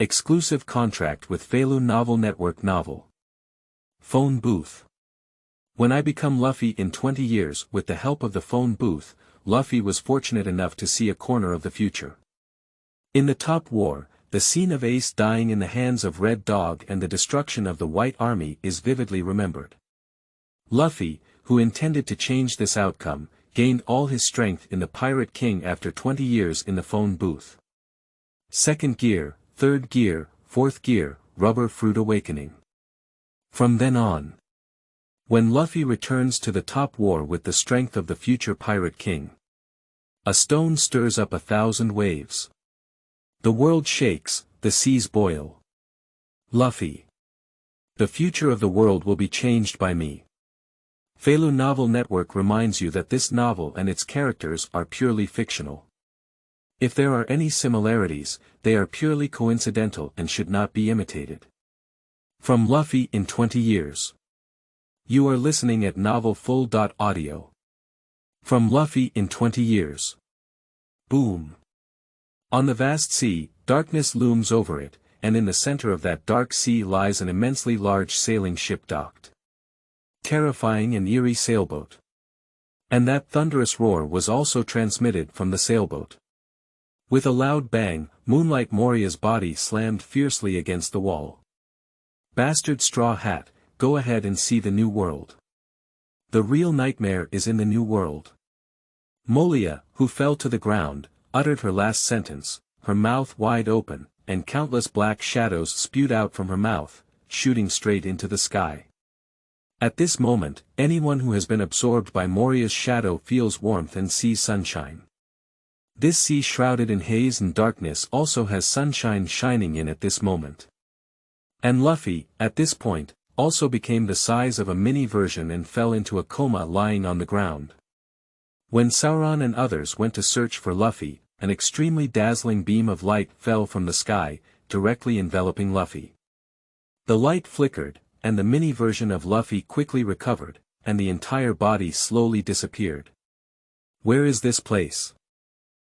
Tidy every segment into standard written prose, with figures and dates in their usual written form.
Exclusive contract with Feilu Novel Network Novel. Phone booth. When I become Luffy in 20 years, with the help of the phone booth, Luffy was fortunate enough to see a corner of the future. In the Top War, the scene of Ace dying in the hands of Red Dog and the destruction of the White Army is vividly remembered. Luffy, who intended to change this outcome, gained all his strength in the Pirate King after 20 years in the phone booth. Second gear, third gear, fourth gear, rubber fruit awakening. From then on. When Luffy returns to the Top War with the strength of the future Pirate King. A stone stirs up 1,000 waves. The world shakes, the seas boil. Luffy. The future of the world will be changed by me. Feilu Novel Network reminds you that this novel and its characters are purely fictional. If there are any similarities, they are purely coincidental and should not be imitated. From Luffy in 20 years. You are listening at novelfull.audio. From Luffy in 20 years. Boom. On the vast sea, darkness looms over it, and in the center of that dark sea lies an immensely large sailing ship docked. Terrifying and eerie sailboat. And that thunderous roar was also transmitted from the sailboat. With a loud bang, Moonlight Moria's body slammed fiercely against the wall. Bastard Straw Hat, go ahead and see the new world. The real nightmare is in the new world. Molia, who fell to the ground, uttered her last sentence, her mouth wide open, and countless black shadows spewed out from her mouth, shooting straight into the sky. At this moment, anyone who has been absorbed by Moria's shadow feels warmth and sees sunshine. This sea shrouded in haze and darkness also has sunshine shining in at this moment. And Luffy, at this point, also became the size of a mini version and fell into a coma lying on the ground. When Sauron and others went to search for Luffy, an extremely dazzling beam of light fell from the sky, directly enveloping Luffy. The light flickered, and the mini version of Luffy quickly recovered, and the entire body slowly disappeared. Where is this place?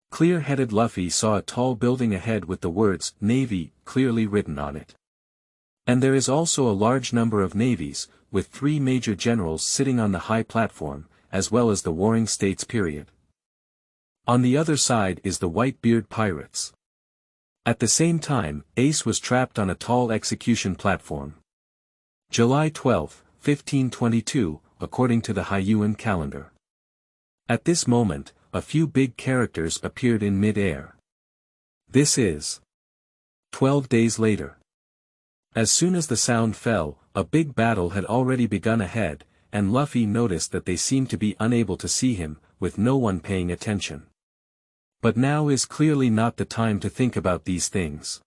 Clear-headed Luffy saw a tall building ahead with the words, Navy, clearly written on it. And there is also a large number of navies, with 3 major generals sitting on the high platform, as well as the Warring States period. On the other side is the Whitebeard pirates. At the same time, Ace was trapped on a tall execution platform. July 12, 1522, according to the Hyuan calendar. At this moment, a few big characters appeared in mid-air. This is 12 days later. As soon as the sound fell, a big battle had already begun ahead, and Luffy noticed that they seemed to be unable to see him, with no one paying attention. But now is clearly not the time to think about these things.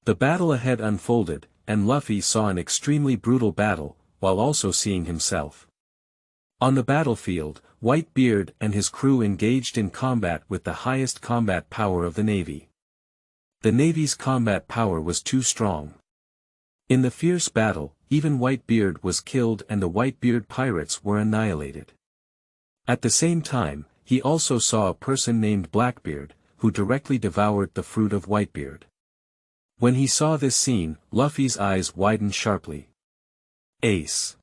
The battle ahead unfolded, and Luffy saw an extremely brutal battle, while also seeing himself. On the battlefield, Whitebeard and his crew engaged in combat with the highest combat power of the Navy. The Navy's combat power was too strong. In the fierce battle, even Whitebeard was killed and the Whitebeard pirates were annihilated. At the same time, he also saw a person named Blackbeard, who directly devoured the fruit of Whitebeard. When he saw this scene, Luffy's eyes widened sharply. Ace.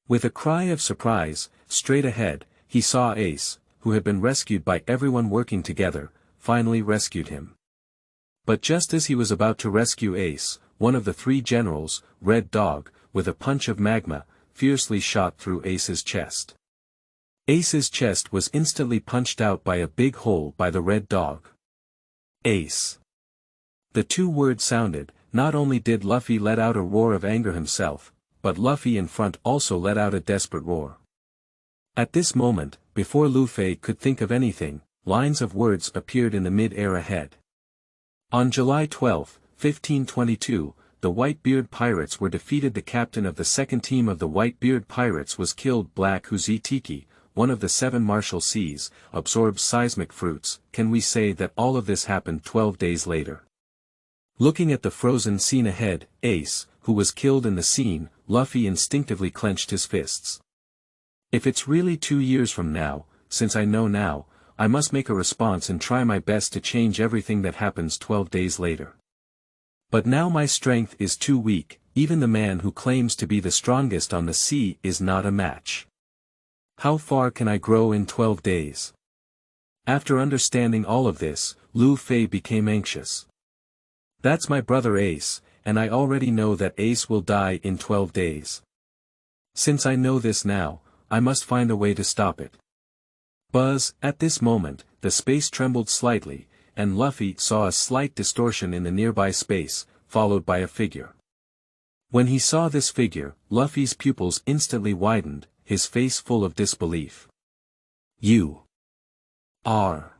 With a cry of surprise, straight ahead, he saw Ace, who had been rescued by everyone working together, finally rescued him. But just as he was about to rescue Ace, one of the 3 generals, Red Dog, with a punch of magma, fiercely shot through Ace's chest. Ace's chest was instantly punched out by a big hole by the Red Dog. Ace. The 2 words sounded, not only did Luffy let out a roar of anger himself, but Luffy in front also let out a desperate roar. At this moment, before Luffy could think of anything, lines of words appeared in the mid-air ahead. On July 12, 1522, the Whitebeard pirates were defeated. The captain of the second team of the Whitebeard pirates was killed. Black Huzitiki, one of the 7 martial seas, absorbs seismic fruits. Can we say that all of this happened 12 days later? Looking at the frozen scene ahead, Ace, who was killed in the scene, Luffy instinctively clenched his fists. If it's really 2 years from now, since I know now, I must make a response and try my best to change everything that happens 12 days later. But now my strength is too weak, even the man who claims to be the strongest on the sea is not a match. How far can I grow in 12 days? After understanding all of this, Luffy became anxious. That's my brother Ace, and I already know that Ace will die in 12 days. Since I know this now, I must find a way to stop it. Buzz, at this moment, the space trembled slightly, and Luffy saw a slight distortion in the nearby space, followed by a figure. When he saw this figure, Luffy's pupils instantly widened, his face full of disbelief. You are.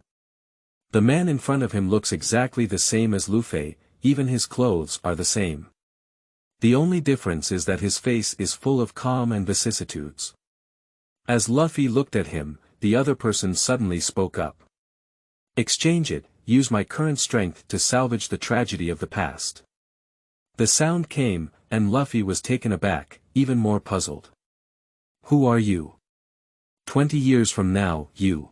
The man in front of him looks exactly the same as Luffy, even his clothes are the same. The only difference is that his face is full of calm and vicissitudes. As Luffy looked at him, the other person suddenly spoke up. Exchange it, use my current strength to salvage the tragedy of the past. The sound came, and Luffy was taken aback, even more puzzled. Who are you? 20 years from now, you.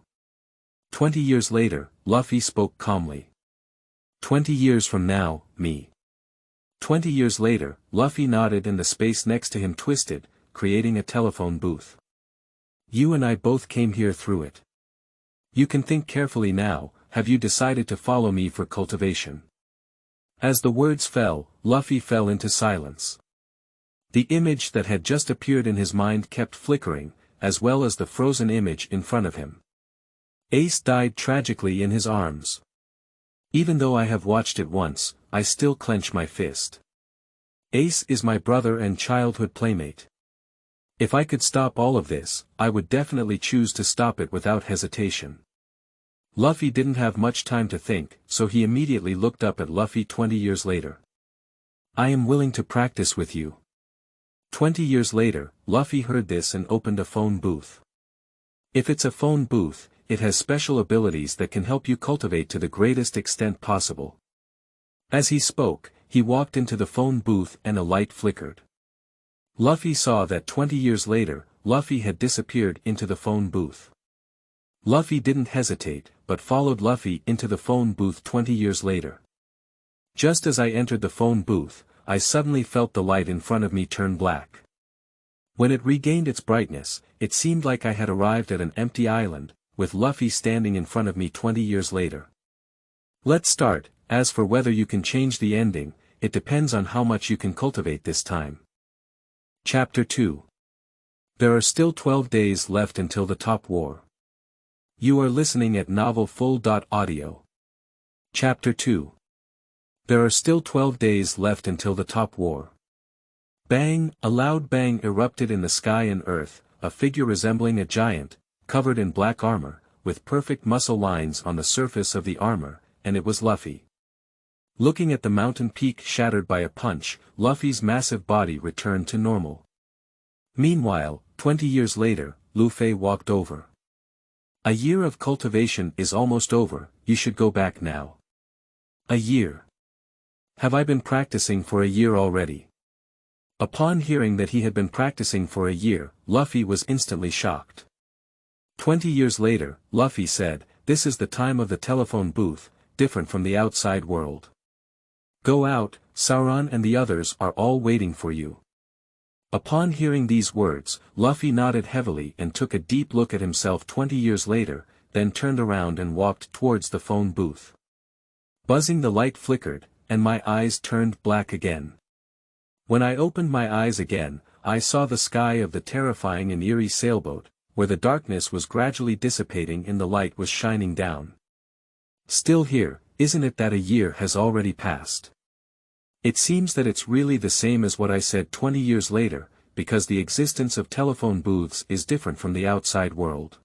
20 years later, Luffy spoke calmly. 20 years from now, me. 20 years later, Luffy nodded and the space next to him twisted, creating a telephone booth. You and I both came here through it. You can think carefully now, have you decided to follow me for cultivation? As the words fell, Luffy fell into silence. The image that had just appeared in his mind kept flickering, as well as the frozen image in front of him. Ace died tragically in his arms. Even though I have watched it once, I still clench my fist. Ace is my brother and childhood playmate. If I could stop all of this, I would definitely choose to stop it without hesitation. Luffy didn't have much time to think, so he immediately looked up at Luffy 20 years later. I am willing to practice with you. 20 years later, Luffy heard this and opened a phone booth. If it's a phone booth, it has special abilities that can help you cultivate to the greatest extent possible. As he spoke, he walked into the phone booth and a light flickered. Luffy saw that 20 years later, Luffy had disappeared into the phone booth. Luffy didn't hesitate, but followed Luffy into the phone booth 20 years later. Just as I entered the phone booth, I suddenly felt the light in front of me turn black. When it regained its brightness, it seemed like I had arrived at an empty island, with Luffy standing in front of me 20 years later. Let's start. As for whether you can change the ending, it depends on how much you can cultivate this time. Chapter 2. There are still 12 days left until the top war. You are listening at novel full.audio. Chapter 2. There are still 12 days left until the top war. Bang! A loud bang erupted in the sky and earth, a figure resembling a giant, covered in black armor, with perfect muscle lines on the surface of the armor, and it was Luffy. Looking at the mountain peak shattered by a punch, Luffy's massive body returned to normal. Meanwhile, 20 years later, Luffy walked over. A year of cultivation is almost over, you should go back now. A year. Have I been practicing for a year already? Upon hearing that he had been practicing for a year, Luffy was instantly shocked. 20 years later, Luffy said, this is the time of the telephone booth, different from the outside world. Go out, Sauron and the others are all waiting for you. Upon hearing these words, Luffy nodded heavily and took a deep look at himself 20 years later, then turned around and walked towards the phone booth. Buzzing the light flickered, and my eyes turned black again. When I opened my eyes again, I saw the sky of the terrifying and eerie sailboat, where the darkness was gradually dissipating and the light was shining down. Still here, isn't it that a year has already passed? It seems that it's really the same as what I said 20 years later, because the existence of telephone booths is different from the outside world.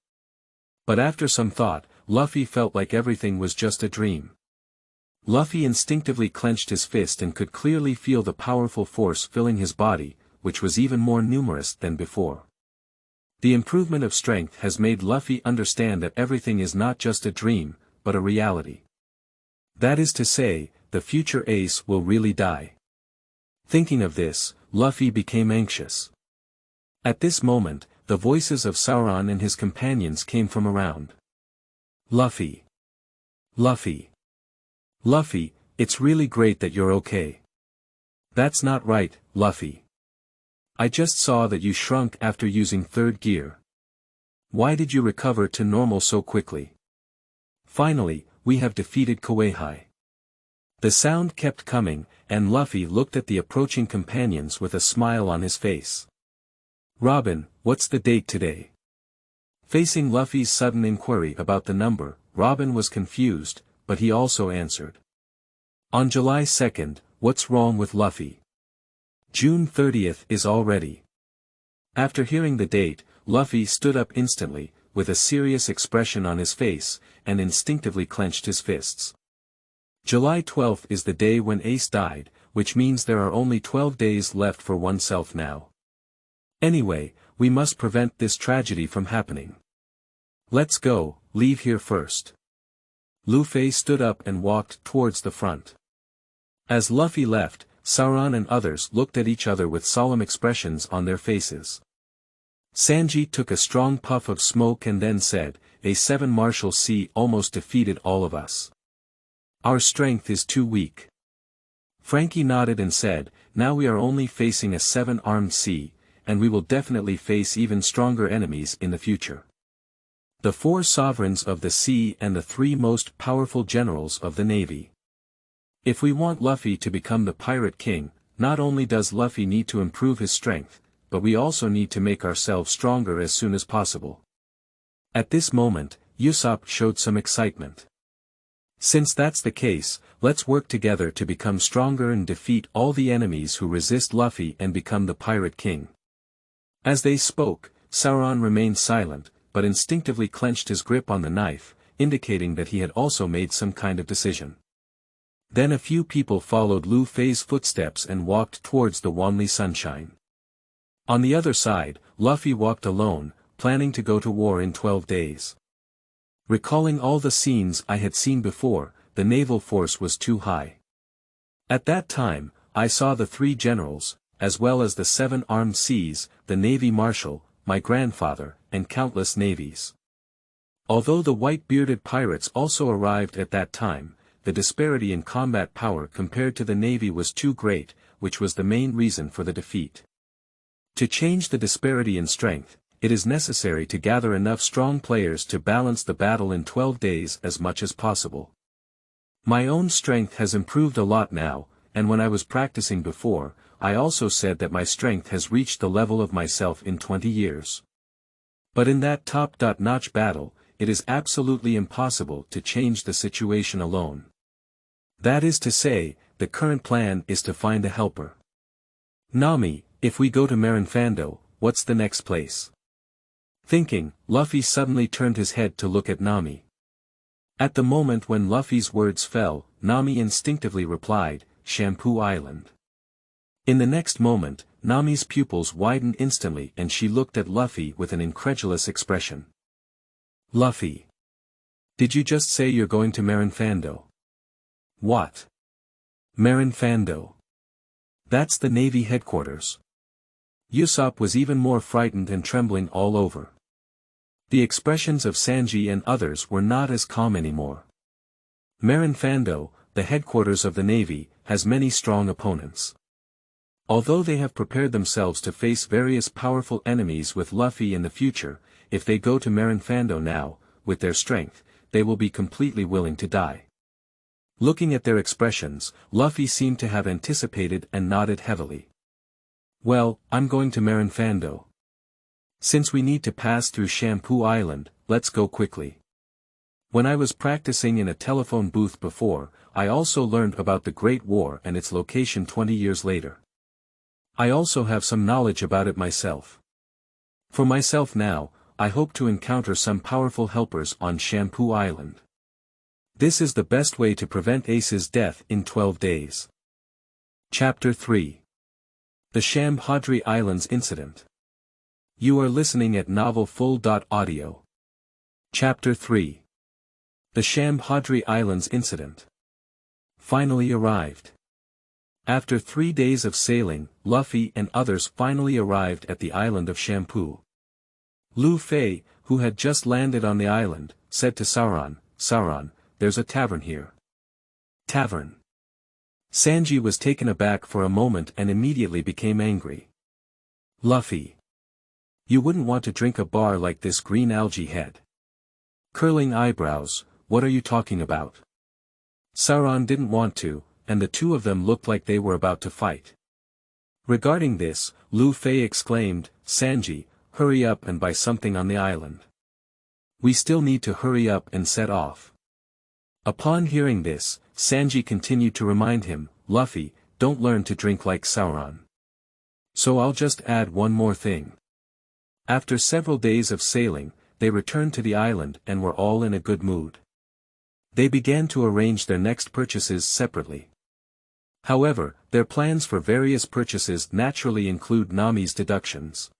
But after some thought, Luffy felt like everything was just a dream. Luffy instinctively clenched his fist and could clearly feel the powerful force filling his body, which was even more numerous than before. The improvement of strength has made Luffy understand that everything is not just a dream, but a reality. That is to say, the future Ace will really die. Thinking of this, Luffy became anxious. At this moment, the voices of Sauron and his companions came from around. Luffy. Luffy. Luffy, it's really great that you're okay. That's not right, Luffy. I just saw that you shrunk after using third gear. Why did you recover to normal so quickly? Finally, we have defeated Koei. The sound kept coming, and Luffy looked at the approaching companions with a smile on his face. Robin, what's the date today? Facing Luffy's sudden inquiry about the number, Robin was confused, but he also answered. On July 2nd, what's wrong with Luffy? June 30th is already. After hearing the date, Luffy stood up instantly, with a serious expression on his face, and instinctively clenched his fists. July 12th is the day when Ace died, which means there are only 12 days left for oneself now. Anyway, we must prevent this tragedy from happening. Let's go, leave here first. Luffy stood up and walked towards the front. As Luffy left, Sauron and others looked at each other with solemn expressions on their faces. Sanji took a strong puff of smoke and then said, "A 7 Martial Sea almost defeated all of us. Our strength is too weak." Frankie nodded and said, "Now we are only facing a 7-armed sea, and we will definitely face even stronger enemies in the future. The 4 sovereigns of the sea and the 3 most powerful generals of the navy. If we want Luffy to become the Pirate King, not only does Luffy need to improve his strength, but we also need to make ourselves stronger as soon as possible." At this moment, Usopp showed some excitement. "Since that's the case, let's work together to become stronger and defeat all the enemies who resist Luffy and become the Pirate King." As they spoke, Sauron remained silent, but instinctively clenched his grip on the knife, indicating that he had also made some kind of decision. Then a few people followed Luffy's footsteps and walked towards the Wanli Sunshine. On the other side, Luffy walked alone, planning to go to war in 12 days. Recalling all the scenes I had seen before, the naval force was too high. At that time, I saw the 3 generals, as well as the 7 armed seas, the Navy Marshal, my grandfather, and countless navies. Although the white-bearded pirates also arrived at that time, the disparity in combat power compared to the navy was too great, which was the main reason for the defeat. To change the disparity in strength, it is necessary to gather enough strong players to balance the battle in 12 days as much as possible. My own strength has improved a lot now, and when I was practicing before, I also said that my strength has reached the level of myself in 20 years. But in that top-notch battle, it is absolutely impossible to change the situation alone. That is to say, the current plan is to find a helper. Nami, if we go to Marinfando, what's the next place? Thinking, Luffy suddenly turned his head to look at Nami. At the moment when Luffy's words fell, Nami instinctively replied, "Shampoo Island." In the next moment, Nami's pupils widened instantly and she looked at Luffy with an incredulous expression. "Luffy. Did you just say you're going to Marinfando?" "What? Marinfando? That's the Navy headquarters." Usopp was even more frightened and trembling all over. The expressions of Sanji and others were not as calm anymore. Marinfando, the headquarters of the Navy, has many strong opponents. Although they have prepared themselves to face various powerful enemies with Luffy in the future, if they go to Marinfando now, with their strength, they will be completely willing to die. Looking at their expressions, Luffy seemed to have anticipated and nodded heavily. "Well, I'm going to Marinfando. Since we need to pass through Shampoo Island, let's go quickly. When I was practicing in a telephone booth before, I also learned about the Great War and its location 20 years later. I also have some knowledge about it myself. For myself now, I hope to encounter some powerful helpers on Shampoo Island. This is the best way to prevent Ace's death in 12 days." Chapter 3. The Shambhadri Islands Incident. You are listening at novelfull.audio. Chapter 3. The Shambhadri Islands Incident. Finally arrived. After 3 days of sailing, Luffy and others finally arrived at the island of Shampoo. Luffy, who had just landed on the island, said to Sauron, "Sauron, there's a tavern here." "Tavern? Sanji was taken aback for a moment and immediately became angry. Luffy. You wouldn't want to drink a bar like this green algae head. Curling eyebrows, what are you talking about? Sauron didn't want to, and the two of them looked like they were about to fight. Regarding this, Luffy exclaimed, Sanji, hurry up and buy something on the island. We still need to hurry up and set off. Upon hearing this, Sanji continued to remind him, Luffy, don't learn to drink like Sauron. So I'll just add one more thing. After several days of sailing, they returned to the island and were all in a good mood. They began to arrange their next purchases separately. However, their plans for various purchases naturally include Nami's deductions.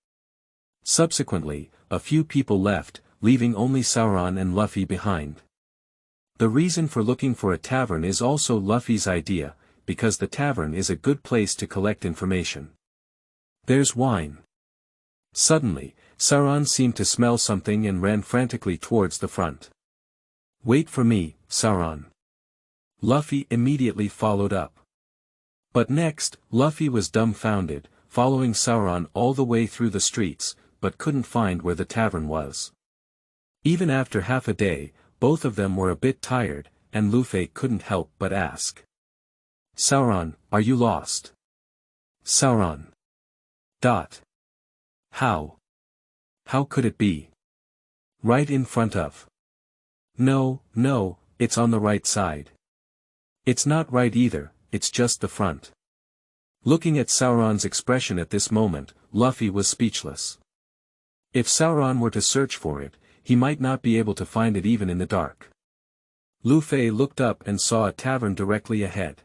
Subsequently, a few people left, leaving only Sauron and Luffy behind. The reason for looking for a tavern is also Luffy's idea, because the tavern is a good place to collect information. There's wine. Suddenly, Sauron seemed to smell something and ran frantically towards the front. Wait for me, Sauron. Luffy immediately followed up. But next, Luffy was dumbfounded, following Sauron all the way through the streets, but couldn't find where the tavern was. Even after half a day, both of them were a bit tired, and Luffy couldn't help but ask. Sauron, are you lost? Sauron. How? How could it be? Right in front of. No, it's on the right side. It's not right either, it's just the front. Looking at Sauron's expression at this moment, Luffy was speechless. If Sauron were to search for it, he might not be able to find it even in the dark. Luffy looked up and saw a tavern directly ahead.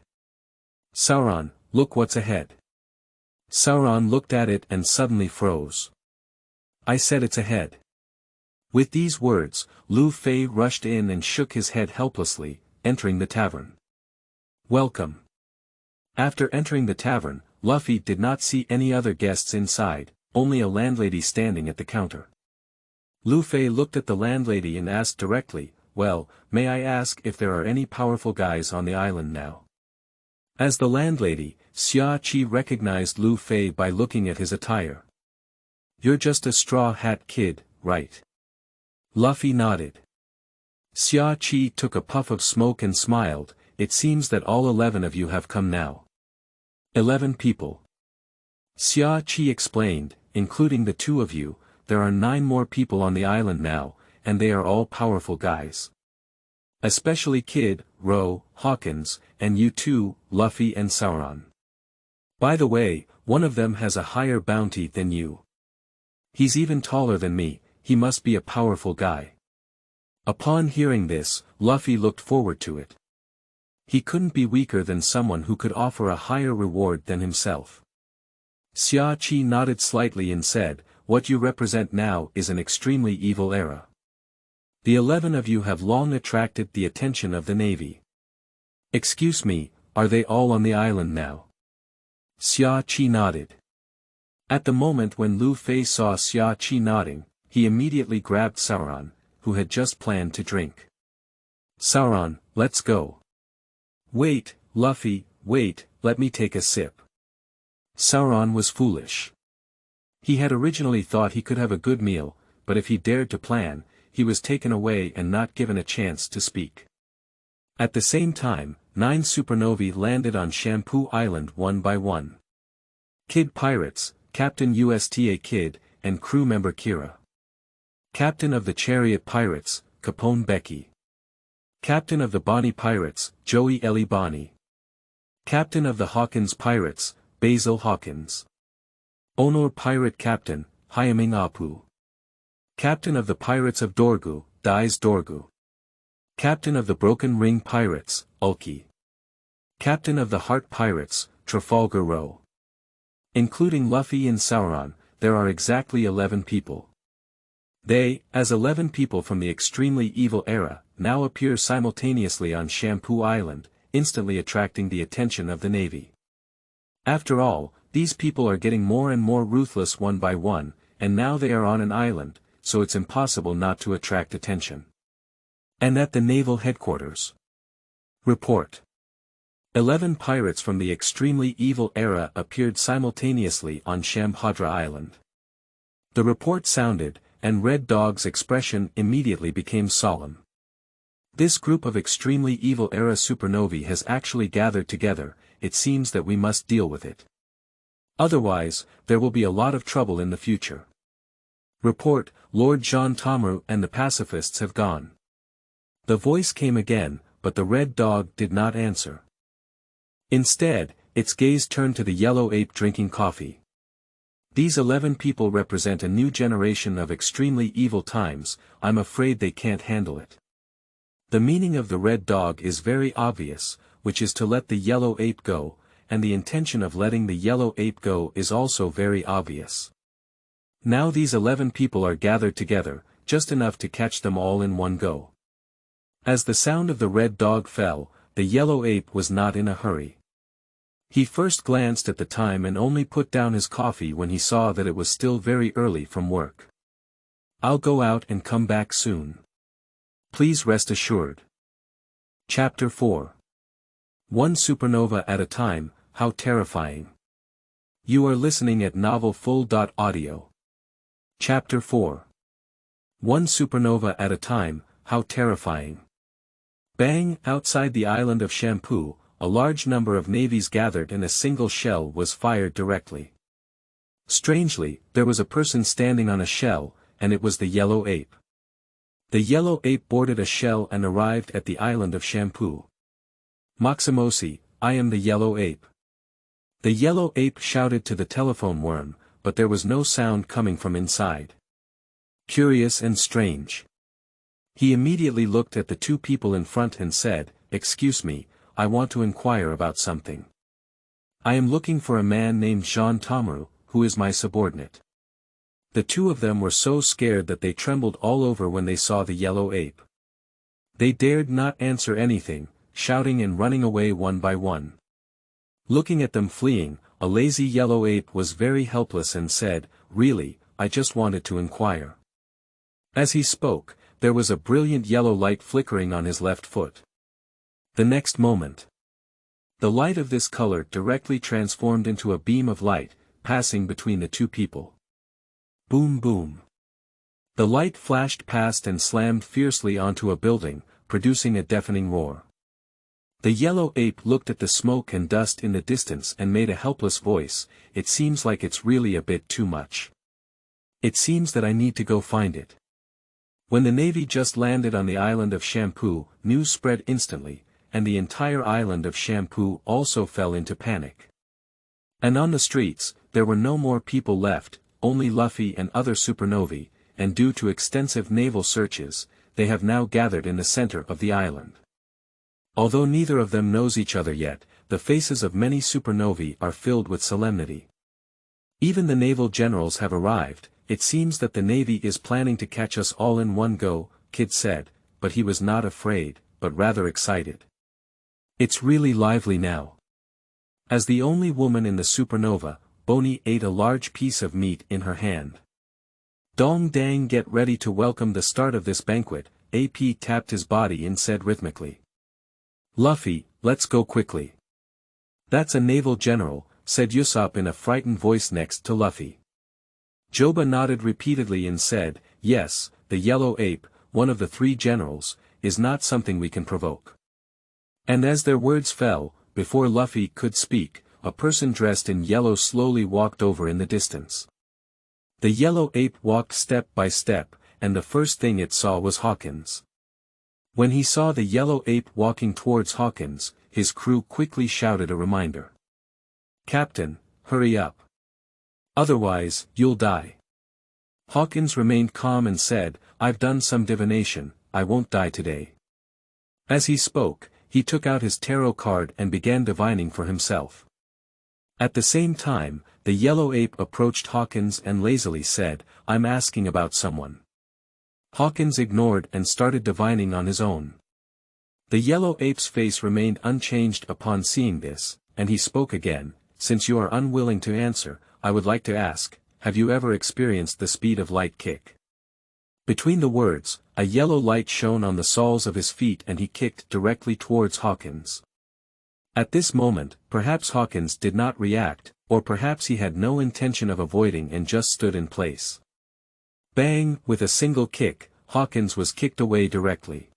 Sauron, look what's ahead. Sauron looked at it and suddenly froze. I said it's ahead. With these words, Luffy rushed in and shook his head helplessly, entering the tavern. Welcome. After entering the tavern, Luffy did not see any other guests inside, only a landlady standing at the counter. Luffy looked at the landlady and asked directly, well, may I ask if there are any powerful guys on the island now? As the landlady, Xia Qi recognized Luffy by looking at his attire. You're just a straw hat kid, right? Luffy nodded. Xia Qi took a puff of smoke and smiled, it seems that all 11 of you have come now. 11 people. Xia Qi explained, including the two of you, there are 9 more people on the island now, and they are all powerful guys. Especially Kid, Ro, Hawkins, and you two, Luffy and Sauron. By the way, one of them has a higher bounty than you. He's even taller than me, he must be a powerful guy. Upon hearing this, Luffy looked forward to it. He couldn't be weaker than someone who could offer a higher reward than himself. Xia Qi nodded slightly and said, what you represent now is an extremely evil era. The 11 of you have long attracted the attention of the Navy. Excuse me, are they all on the island now? Xia Qi nodded. At the moment when Luffy saw Xia Qi nodding, he immediately grabbed Sauron, who had just planned to drink. Sauron, let's go. Wait, Luffy, wait, let me take a sip. Sauron was foolish. He had originally thought he could have a good meal, but if he dared to plan, he was taken away and not given a chance to speak. At the same time, 9 supernovae landed on Shampoo Island one by one. Kid Pirates, Captain USTA Kid, and crew member Kira. Captain of the Chariot Pirates, Capone Becky. Captain of the Bonnie Pirates, Joey Ellie Bonnie. Captain of the Hawkins Pirates, Basil Hawkins. Honor Pirate Captain, Hyaming Apu. Captain of the Pirates of Dorgu, Dies Dorgu. Captain of the Broken Ring Pirates, Ulki. Captain of the Heart Pirates, Trafalgar Row. Including Luffy and Sauron, there are exactly 11 people. They, as 11 people from the extremely evil era, now appear simultaneously on Shampoo Island, instantly attracting the attention of the Navy. After all, these people are getting more and more ruthless one by one, and now they are on an island, so it's impossible not to attract attention. And at the naval headquarters. Report. 11 pirates from the extremely evil era appeared simultaneously on Shambhadri Island. The report sounded, and Red Dog's expression immediately became solemn. This group of extremely evil era supernovae has actually gathered together, it seems that we must deal with it. Otherwise, there will be a lot of trouble in the future. Report, Lord Jean Tomru and the pacifists have gone. The voice came again, but the Red Dog did not answer. Instead, its gaze turned to the yellow ape drinking coffee. These 11 people represent a new generation of extremely evil times, I'm afraid they can't handle it. The meaning of the Red Dog is very obvious, which is to let the yellow ape go, and the intention of letting the yellow ape go is also very obvious. Now these 11 people are gathered together, just enough to catch them all in one go. As the sound of the Red Dog fell, the yellow ape was not in a hurry. He first glanced at the time and only put down his coffee when he saw that it was still very early from work. I'll go out and come back soon. Please rest assured. Chapter 4. One supernova at a time, how terrifying. You are listening at novelfull.audio. Chapter 4. One supernova at a time, how terrifying. Bang! Outside the island of Shampoo, a large number of navies gathered and a single shell was fired directly. Strangely, there was a person standing on a shell, and it was the yellow ape. The yellow ape boarded a shell and arrived at the island of Shampoo. Maximosi, I am the yellow ape. The yellow ape shouted to the telephone worm, but there was no sound coming from inside. Curious and strange. He immediately looked at the two people in front and said, "Excuse me, I want to inquire about something. I am looking for a man named Jean Tomru, who is my subordinate." The two of them were so scared that they trembled all over when they saw the yellow ape. They dared not answer anything, shouting and running away one by one. Looking at them fleeing, a lazy yellow ape was very helpless and said, "Really, I just wanted to inquire." As he spoke, there was a brilliant yellow light flickering on his left foot. The next moment, the light of this color directly transformed into a beam of light, passing between the two people. Boom boom. The light flashed past and slammed fiercely onto a building, producing a deafening roar. The yellow ape looked at the smoke and dust in the distance and made a helpless voice, "It seems like it's really a bit too much. It seems that I need to go find it." When the navy just landed on the island of Shampoo, news spread instantly, and the entire island of Shampoo also fell into panic. And on the streets, there were no more people left, only Luffy and other supernovae, and due to extensive naval searches, they have now gathered in the center of the island. Although neither of them knows each other yet, the faces of many supernovae are filled with solemnity. Even the naval generals have arrived. "It seems that the navy is planning to catch us all in one go," Kid said, but he was not afraid, but rather excited. "It's really lively now." As the only woman in the supernova, Bonnie ate a large piece of meat in her hand. "Dong dang, get ready to welcome the start of this banquet," AP tapped his body and said rhythmically. "Luffy, let's go quickly." "That's a naval general," said Usopp in a frightened voice next to Luffy. Joba nodded repeatedly and said, "Yes, the yellow ape, one of the three generals, is not something we can provoke." And as their words fell, before Luffy could speak, a person dressed in yellow slowly walked over in the distance. The yellow ape walked step by step, and the first thing it saw was Hawkins. When he saw the yellow ape walking towards Hawkins, his crew quickly shouted a reminder. "Captain, hurry up. Otherwise, you'll die." Hawkins remained calm and said, "I've done some divination, I won't die today." As he spoke, he took out his tarot card and began divining for himself. At the same time, the yellow ape approached Hawkins and lazily said, "I'm asking about someone." Hawkins ignored and started divining on his own. The yellow ape's face remained unchanged upon seeing this, and he spoke again, "Since you are unwilling to answer, I would like to ask, have you ever experienced the speed of light kick?" Between the words, a yellow light shone on the soles of his feet and he kicked directly towards Hawkins. At this moment, perhaps Hawkins did not react, or perhaps he had no intention of avoiding and just stood in place. Bang, with a single kick, Hawkins was kicked away directly.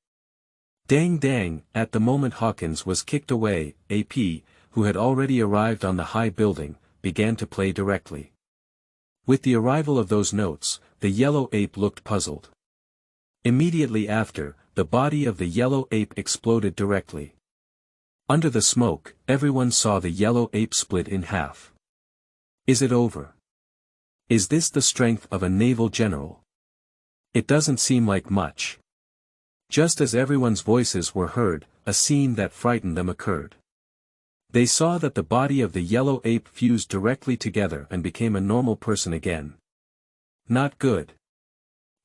Dang dang, at the moment Hawkins was kicked away, AP, who had already arrived on the high building, began to play directly. With the arrival of those notes, the yellow ape looked puzzled. Immediately after, the body of the yellow ape exploded directly. Under the smoke, everyone saw the yellow ape split in half. Is it over? Is this the strength of a naval general? It doesn't seem like much. Just as everyone's voices were heard, a scene that frightened them occurred. They saw that the body of the yellow ape fused directly together and became a normal person again. Not good.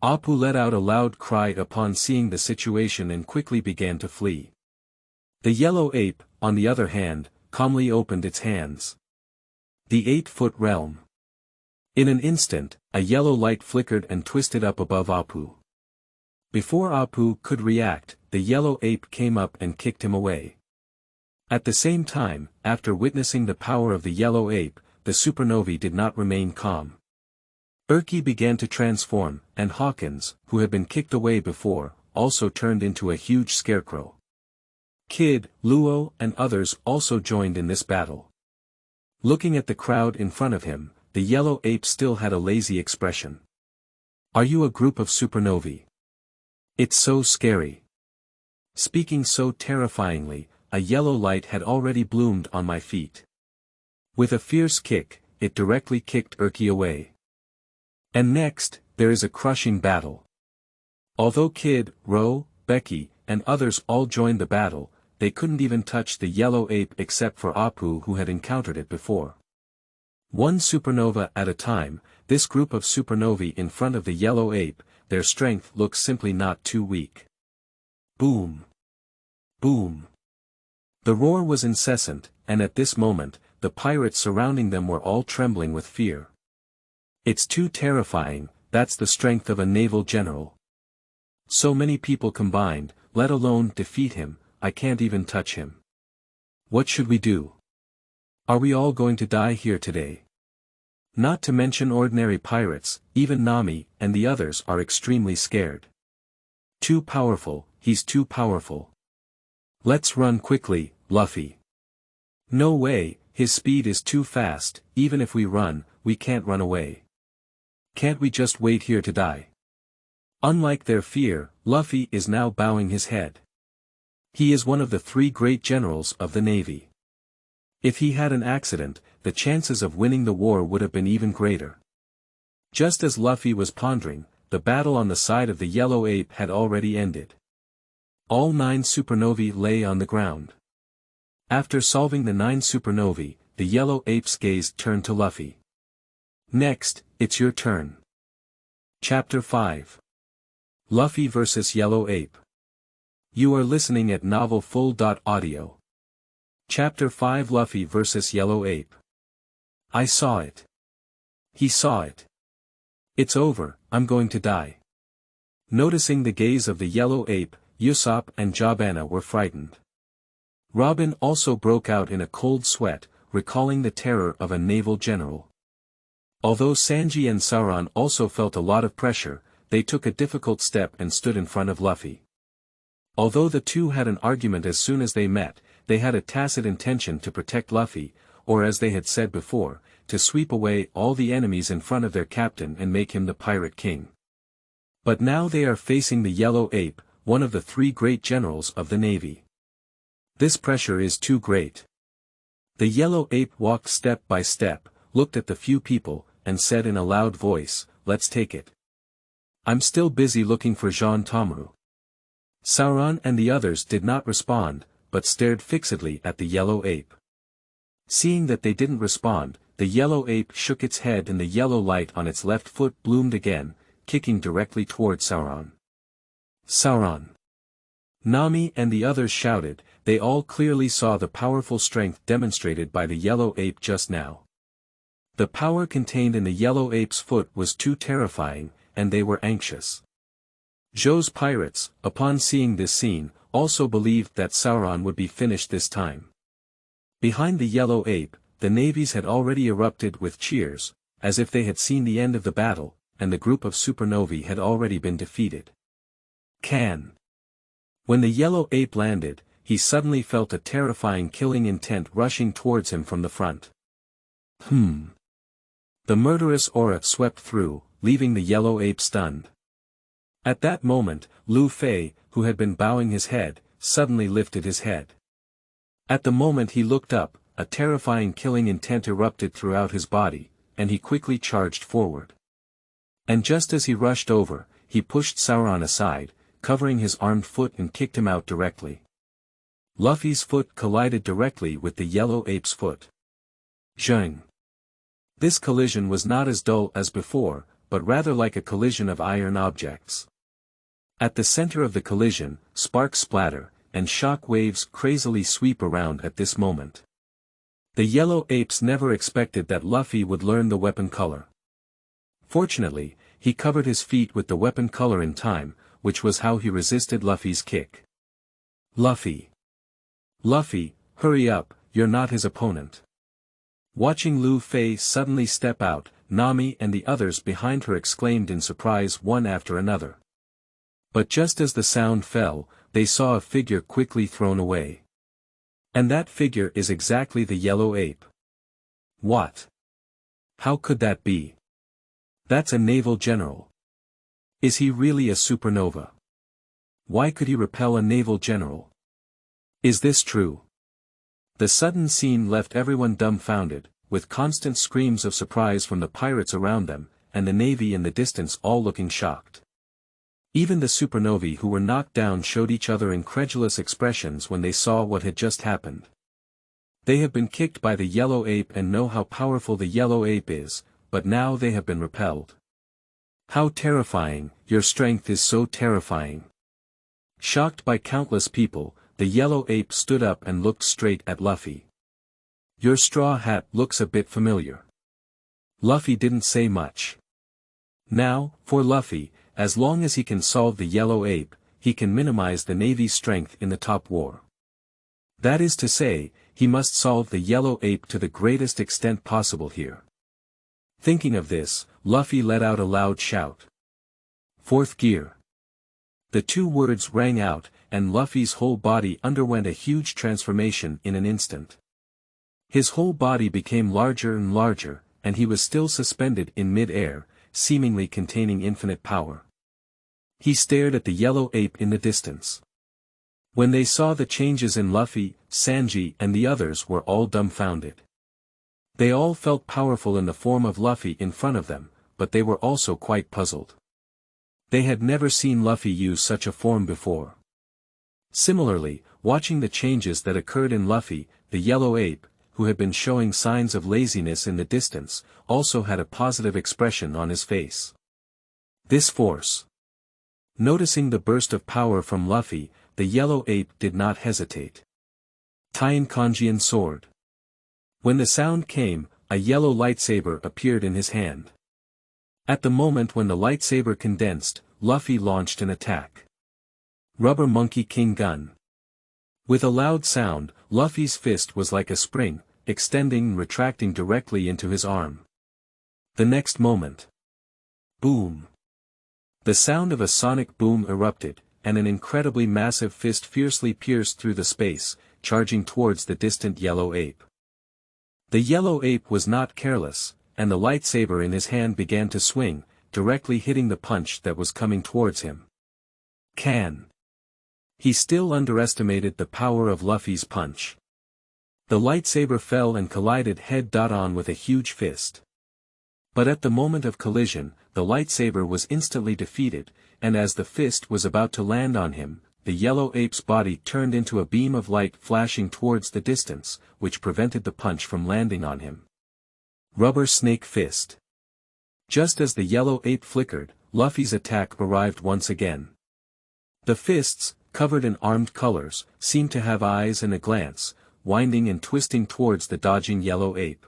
Apu let out a loud cry upon seeing the situation and quickly began to flee. The yellow ape, on the other hand, calmly opened its hands. The 8-foot realm. In an instant, a yellow light flickered and twisted up above Apu. Before Apu could react, the yellow ape came up and kicked him away. At the same time, after witnessing the power of the yellow ape, the supernovae did not remain calm. Urki began to transform, and Hawkins, who had been kicked away before, also turned into a huge scarecrow. Kid, Luo, and others also joined in this battle. Looking at the crowd in front of him, the yellow ape still had a lazy expression. Are you a group of supernovae? It's so scary. Speaking so terrifyingly, a yellow light had already bloomed on my feet. With a fierce kick, it directly kicked Urki away. And next, there is a crushing battle. Although Kid, Ro, Becky, and others all joined the battle, they couldn't even touch the yellow ape except for Apu who had encountered it before. One supernova at a time, this group of supernovae in front of the yellow ape, their strength looks simply not too weak. Boom! Boom! The roar was incessant, and at this moment, the pirates surrounding them were all trembling with fear. It's too terrifying, that's the strength of a naval general. So many people combined, let alone defeat him, I can't even touch him. What should we do? Are we all going to die here today? Not to mention ordinary pirates, even Nami and the others are extremely scared. Too powerful, he's too powerful. Let's run quickly, Luffy. No way, his speed is too fast, even if we run, we can't run away. Can't we just wait here to die? Unlike their fear, Luffy is now bowing his head. He is one of the 3 great generals of the Navy. If he had an accident, the chances of winning the war would have been even greater. Just as Luffy was pondering, the battle on the side of the yellow ape had already ended. All 9 supernovae lay on the ground. After solving the 9 supernovae, the yellow ape's gaze turned to Luffy. Next, it's your turn. Chapter 5. Luffy vs. Yellow Ape. You are listening at Novel Full.Audio. Chapter 5 Luffy vs. Yellow Ape. I saw it. He saw it. It's over, I'm going to die. Noticing the gaze of the yellow ape, Usopp and Jabana were frightened. Robin also broke out in a cold sweat, recalling the terror of a naval general. Although Sanji and Sauron also felt a lot of pressure, they took a difficult step and stood in front of Luffy. Although the two had an argument as soon as they met, they had a tacit intention to protect Luffy, or as they had said before, to sweep away all the enemies in front of their captain and make him the Pirate King. But now they are facing the Yellow Ape, one of the 3 great generals of the Navy. This pressure is too great. The Yellow Ape walked step by step, looked at the few people, and said in a loud voice, "Let's take it. I'm still busy looking for Jean Tomru." Sauron and the others did not respond, but stared fixedly at the yellow ape. Seeing that they didn't respond, the yellow ape shook its head and the yellow light on its left foot bloomed again, kicking directly toward Sauron. Sauron! Nami and the others shouted, they all clearly saw the powerful strength demonstrated by the yellow ape just now. The power contained in the yellow ape's foot was too terrifying, and they were anxious. Zhou's pirates, upon seeing this scene, also believed that Sauron would be finished this time. Behind the yellow ape, the navies had already erupted with cheers, as if they had seen the end of the battle, and the group of supernovae had already been defeated. When the yellow ape landed, he suddenly felt a terrifying killing intent rushing towards him from the front. The murderous aura swept through, leaving the yellow ape stunned. At that moment, Luffy, who had been bowing his head, suddenly lifted his head. At the moment he looked up, a terrifying killing intent erupted throughout his body, and he quickly charged forward. And just as he rushed over, he pushed Sauron aside, covering his armed foot and kicked him out directly. Luffy's foot collided directly with the yellow ape's foot. Zheng. This collision was not as dull as before, but rather like a collision of iron objects. At the center of the collision, sparks splatter, and shock waves crazily sweep around at this moment. The yellow apes never expected that Luffy would learn the weapon color. Fortunately, he covered his feet with the weapon color in time, which was how he resisted Luffy's kick. Luffy, hurry up, you're not his opponent. Watching Luffy suddenly step out, Nami and the others behind her exclaimed in surprise one after another. But just as the sound fell, they saw a figure quickly thrown away. And that figure is exactly the yellow ape. What? How could that be? That's a naval general. Is he really a supernova? Why could he repel a naval general? Is this true? The sudden scene left everyone dumbfounded, with constant screams of surprise from the pirates around them, and the navy in the distance all looking shocked. Even the supernovae who were knocked down showed each other incredulous expressions when they saw what had just happened. They have been kicked by the yellow ape and know how powerful the yellow ape is, but now they have been repelled. How terrifying, your strength is so terrifying. Shocked by countless people, the yellow ape stood up and looked straight at Luffy. Your straw hat looks a bit familiar. Luffy didn't say much. Now, for Luffy, as long as he can solve the yellow ape, he can minimize the navy's strength in the top war. That is to say, he must solve the yellow ape to the greatest extent possible here. Thinking of this, Luffy let out a loud shout. Fourth gear. The two words rang out, and Luffy's whole body underwent a huge transformation in an instant. His whole body became larger and larger, and he was still suspended in mid-air, seemingly containing infinite power. He stared at the yellow ape in the distance. When they saw the changes in Luffy, Sanji and the others were all dumbfounded. They all felt powerful in the form of Luffy in front of them, but they were also quite puzzled. They had never seen Luffy use such a form before. Similarly, watching the changes that occurred in Luffy, the yellow ape, who had been showing signs of laziness in the distance, also had a positive expression on his face. This force. Noticing the burst of power from Luffy, the yellow ape did not hesitate. Taienkanjian sword. When the sound came, a yellow lightsaber appeared in his hand. At the moment when the lightsaber condensed, Luffy launched an attack. Rubber Monkey King Gun. With a loud sound, Luffy's fist was like a spring, extending and retracting directly into his arm. The next moment. Boom. The sound of a sonic boom erupted, and an incredibly massive fist fiercely pierced through the space, charging towards the distant yellow ape. The yellow ape was not careless, and the lightsaber in his hand began to swing, directly hitting the punch that was coming towards him. He still underestimated the power of Luffy's punch. The lightsaber fell and collided head-on with a huge fist. But at the moment of collision, the lightsaber was instantly defeated, and as the fist was about to land on him, the yellow ape's body turned into a beam of light flashing towards the distance, which prevented the punch from landing on him. Rubber Snake Fist. Just as the yellow ape flickered, Luffy's attack arrived once again. The fists, covered in armed colors, seemed to have eyes and a glance, winding and twisting towards the dodging yellow ape.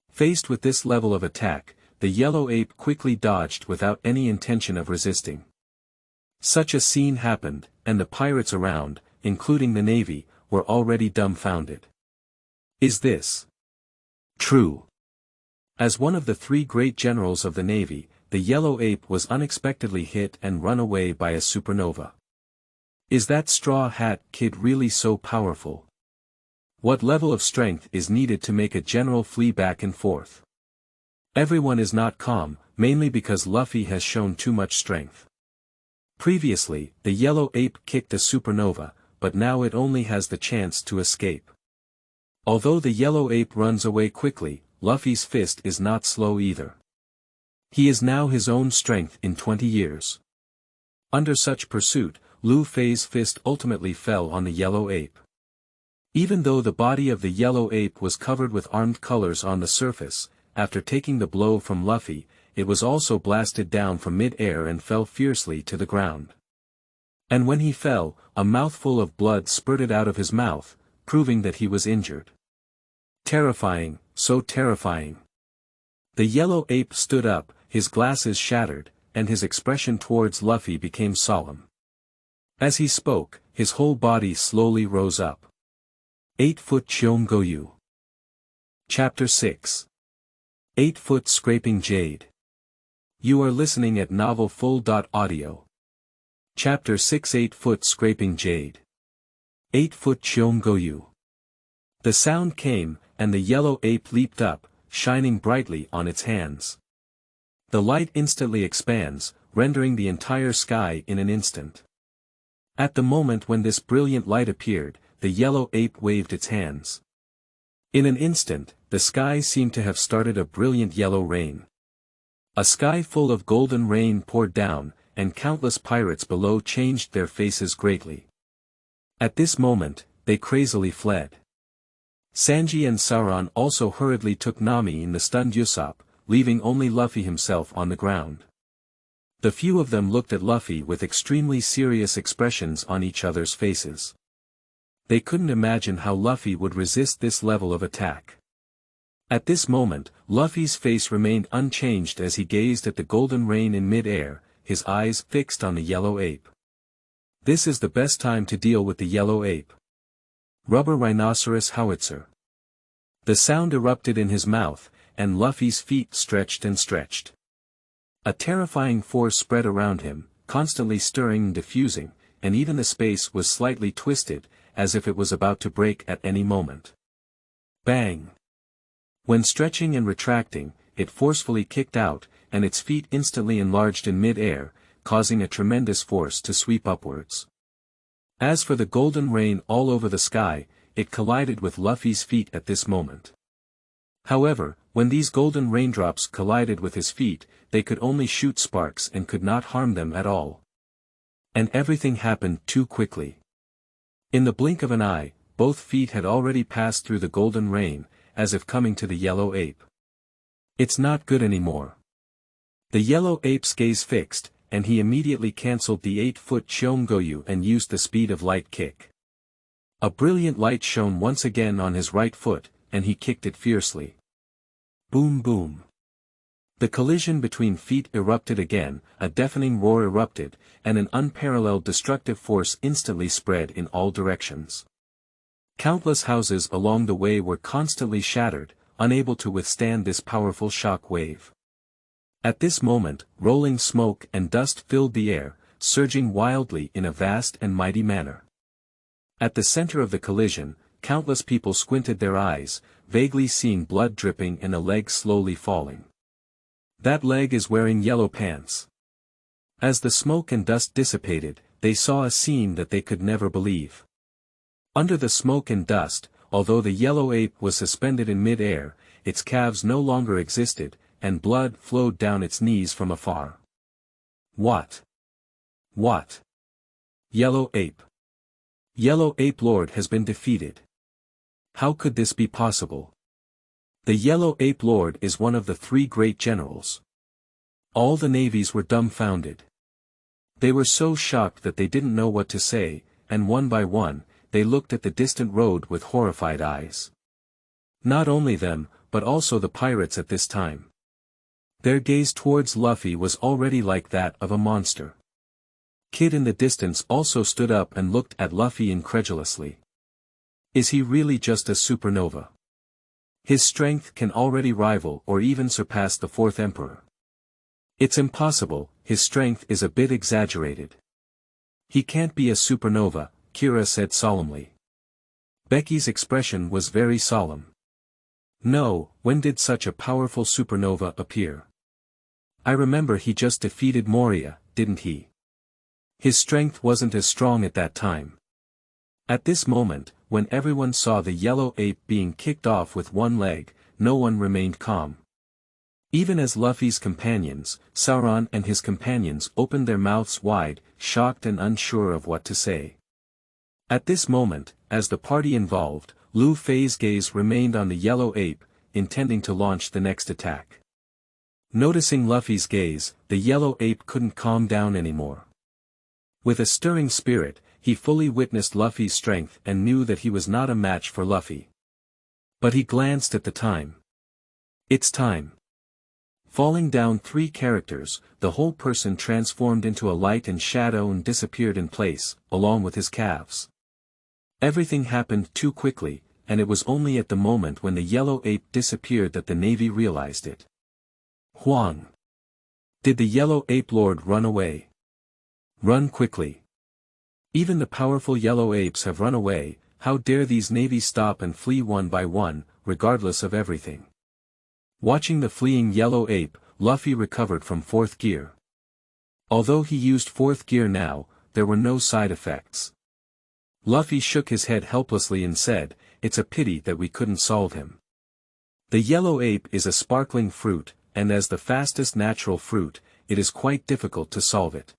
Faced with this level of attack, the yellow ape quickly dodged without any intention of resisting. Such a scene happened, and the pirates around, including the navy, were already dumbfounded. Is this true? As one of the three great generals of the Navy, the Yellow Ape was unexpectedly hit and run away by a supernova. Is that Straw Hat Kid really so powerful? What level of strength is needed to make a general flee back and forth? Everyone is not calm, mainly because Luffy has shown too much strength. Previously, the Yellow Ape kicked a supernova, but now it only has the chance to escape. Although the Yellow Ape runs away quickly, Luffy's fist is not slow either. He is now his own strength in 20 years. Under such pursuit, Luffy's fist ultimately fell on the Yellow Ape. Even though the body of the Yellow Ape was covered with armed colors on the surface, after taking the blow from Luffy, it was also blasted down from mid-air and fell fiercely to the ground. And when he fell, a mouthful of blood spurted out of his mouth, proving that he was injured. Terrifying, so terrifying. The Yellow Ape stood up, his glasses shattered, and his expression towards Luffy became solemn. As he spoke, his whole body slowly rose up. 8-foot Chiongoyu. Chapter 6. 8-foot Scraping Jade. You are listening at Novel Full.Audio. Chapter 6 8-foot Scraping Jade. 8-foot Chiongoyu. The sound came, and the Yellow Ape leaped up, shining brightly on its hands. The light instantly expands, rendering the entire sky in an instant. At the moment when this brilliant light appeared, the Yellow Ape waved its hands. In an instant, the sky seemed to have started a brilliant yellow rain. A sky full of golden rain poured down, and countless pirates below changed their faces greatly. At this moment, they crazily fled. Sanji and Sauron also hurriedly took Nami in the stunned Usopp, leaving only Luffy himself on the ground. The few of them looked at Luffy with extremely serious expressions on each other's faces. They couldn't imagine how Luffy would resist this level of attack. At this moment, Luffy's face remained unchanged as he gazed at the golden rain in mid-air, his eyes fixed on the Yellow Ape. This is the best time to deal with the Yellow Ape. Rubber Rhinoceros Howitzer. The sound erupted in his mouth, and Luffy's feet stretched and stretched. A terrifying force spread around him, constantly stirring and diffusing, and even the space was slightly twisted, as if it was about to break at any moment. Bang! When stretching and retracting, it forcefully kicked out, and its feet instantly enlarged in mid-air, causing a tremendous force to sweep upwards. As for the golden rain all over the sky, it collided with Luffy's feet at this moment. However, when these golden raindrops collided with his feet, they could only shoot sparks and could not harm them at all. And everything happened too quickly. In the blink of an eye, both feet had already passed through the golden rain, as if coming to the Yellow Ape. It's not good anymore. The Yellow Ape's gaze fixed, and he immediately cancelled the 8-foot Chiongoyu and used the speed of light kick. A brilliant light shone once again on his right foot, and he kicked it fiercely. Boom boom. The collision between feet erupted again, a deafening roar erupted, and an unparalleled destructive force instantly spread in all directions. Countless houses along the way were constantly shattered, unable to withstand this powerful shock wave. At this moment, rolling smoke and dust filled the air, surging wildly in a vast and mighty manner. At the center of the collision, countless people squinted their eyes, vaguely seeing blood dripping and a leg slowly falling. That leg is wearing yellow pants. As the smoke and dust dissipated, they saw a scene that they could never believe. Under the smoke and dust, although the Yellow Ape was suspended in mid-air, its calves no longer existed, and blood flowed down its knees from afar. What? What? Yellow Ape. Yellow Ape Lord has been defeated. How could this be possible? The Yellow Ape Lord is one of the three great generals. All the navies were dumbfounded. They were so shocked that they didn't know what to say, and one by one, they looked at the distant road with horrified eyes. Not only them, but also the pirates at this time. Their gaze towards Luffy was already like that of a monster. Kid in the distance also stood up and looked at Luffy incredulously. Is he really just a supernova? His strength can already rival or even surpass the fourth emperor. It's impossible, his strength is a bit exaggerated. He can't be a supernova, Kira said solemnly. Becky's expression was very solemn. No, when did such a powerful supernova appear? I remember he just defeated Moria, didn't he? His strength wasn't as strong at that time. At this moment, when everyone saw the yellow ape being kicked off with one leg, no one remained calm. Even as Luffy's companions, Sauron and his companions opened their mouths wide, shocked and unsure of what to say. At this moment, as the party involved, Luffy's gaze remained on the yellow ape, intending to launch the next attack. Noticing Luffy's gaze, the yellow ape couldn't calm down anymore. With a stirring spirit, he fully witnessed Luffy's strength and knew that he was not a match for Luffy. But he glanced at the time. It's time. Falling down 3 characters, the whole person transformed into a light and shadow and disappeared in place, along with his calves. Everything happened too quickly, and it was only at the moment when the yellow ape disappeared that the Navy realized it. Huang! Did the yellow ape lord run away? Run quickly. Even the powerful yellow apes have run away, how dare these navies stop and flee one by one, regardless of everything. Watching the fleeing yellow ape, Luffy recovered from 4th gear. Although he used 4th gear now, there were no side effects. Luffy shook his head helplessly and said, "It's a pity that we couldn't solve him. The yellow ape is a sparkling fruit, and as the fastest natural fruit, it is quite difficult to solve it."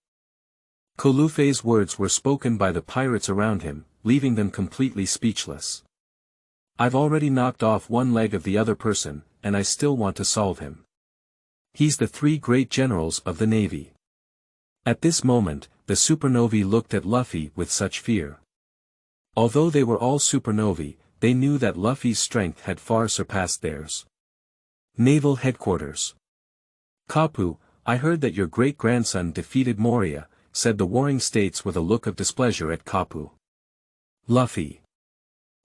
Luffy's words were spoken by the pirates around him, leaving them completely speechless. I've already knocked off one leg of the other person, and I still want to solve him. He's the 3 great generals of the Navy. At this moment, the supernovae looked at Luffy with such fear. Although they were all supernovae, they knew that Luffy's strength had far surpassed theirs. Naval Headquarters. Kapu, I heard that your great-grandson defeated Moria, said the warring states with a look of displeasure at Kapu. Luffy.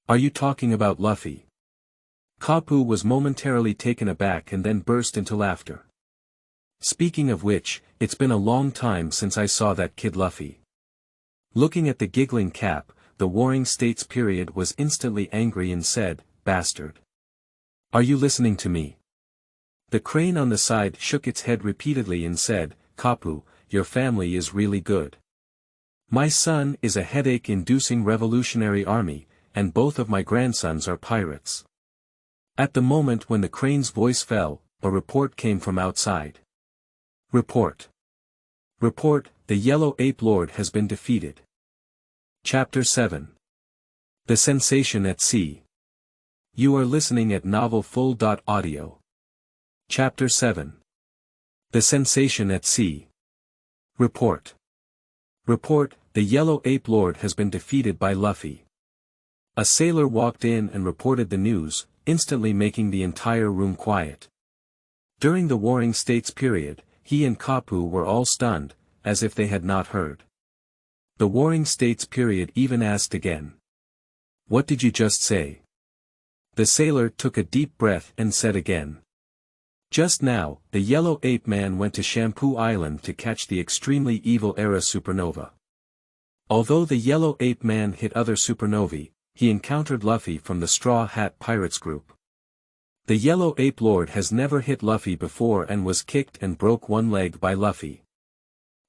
Are you talking about Luffy? Kapu was momentarily taken aback and then burst into laughter. Speaking of which, it's been a long time since I saw that kid Luffy. Looking at the giggling Cap, the warring states period was instantly angry and said, "Bastard. Are you listening to me?" The crane on the side shook its head repeatedly and said, "Kapu, your family is really good. My son is a headache-inducing revolutionary army, and both of my grandsons are pirates." At the moment when the crane's voice fell, a report came from outside. Report. Report, the Yellow Ape Lord has been defeated. Chapter 7. The Sensation at Sea. You are listening at novelfull.audio. Chapter 7. The Sensation at Sea. Report. Report, the Yellow Ape Lord has been defeated by Luffy. A sailor walked in and reported the news, instantly making the entire room quiet. During the Warring States period, he and Kapu were all stunned, as if they had not heard. The Warring States period even asked again. What did you just say? The sailor took a deep breath and said again. Just now, the Yellow Ape Man went to Shampoo Island to catch the extremely evil Era Supernova. Although the Yellow Ape Man hit other supernovae, he encountered Luffy from the Straw Hat Pirates group. The Yellow Ape Lord has never hit Luffy before and was kicked and broke one leg by Luffy.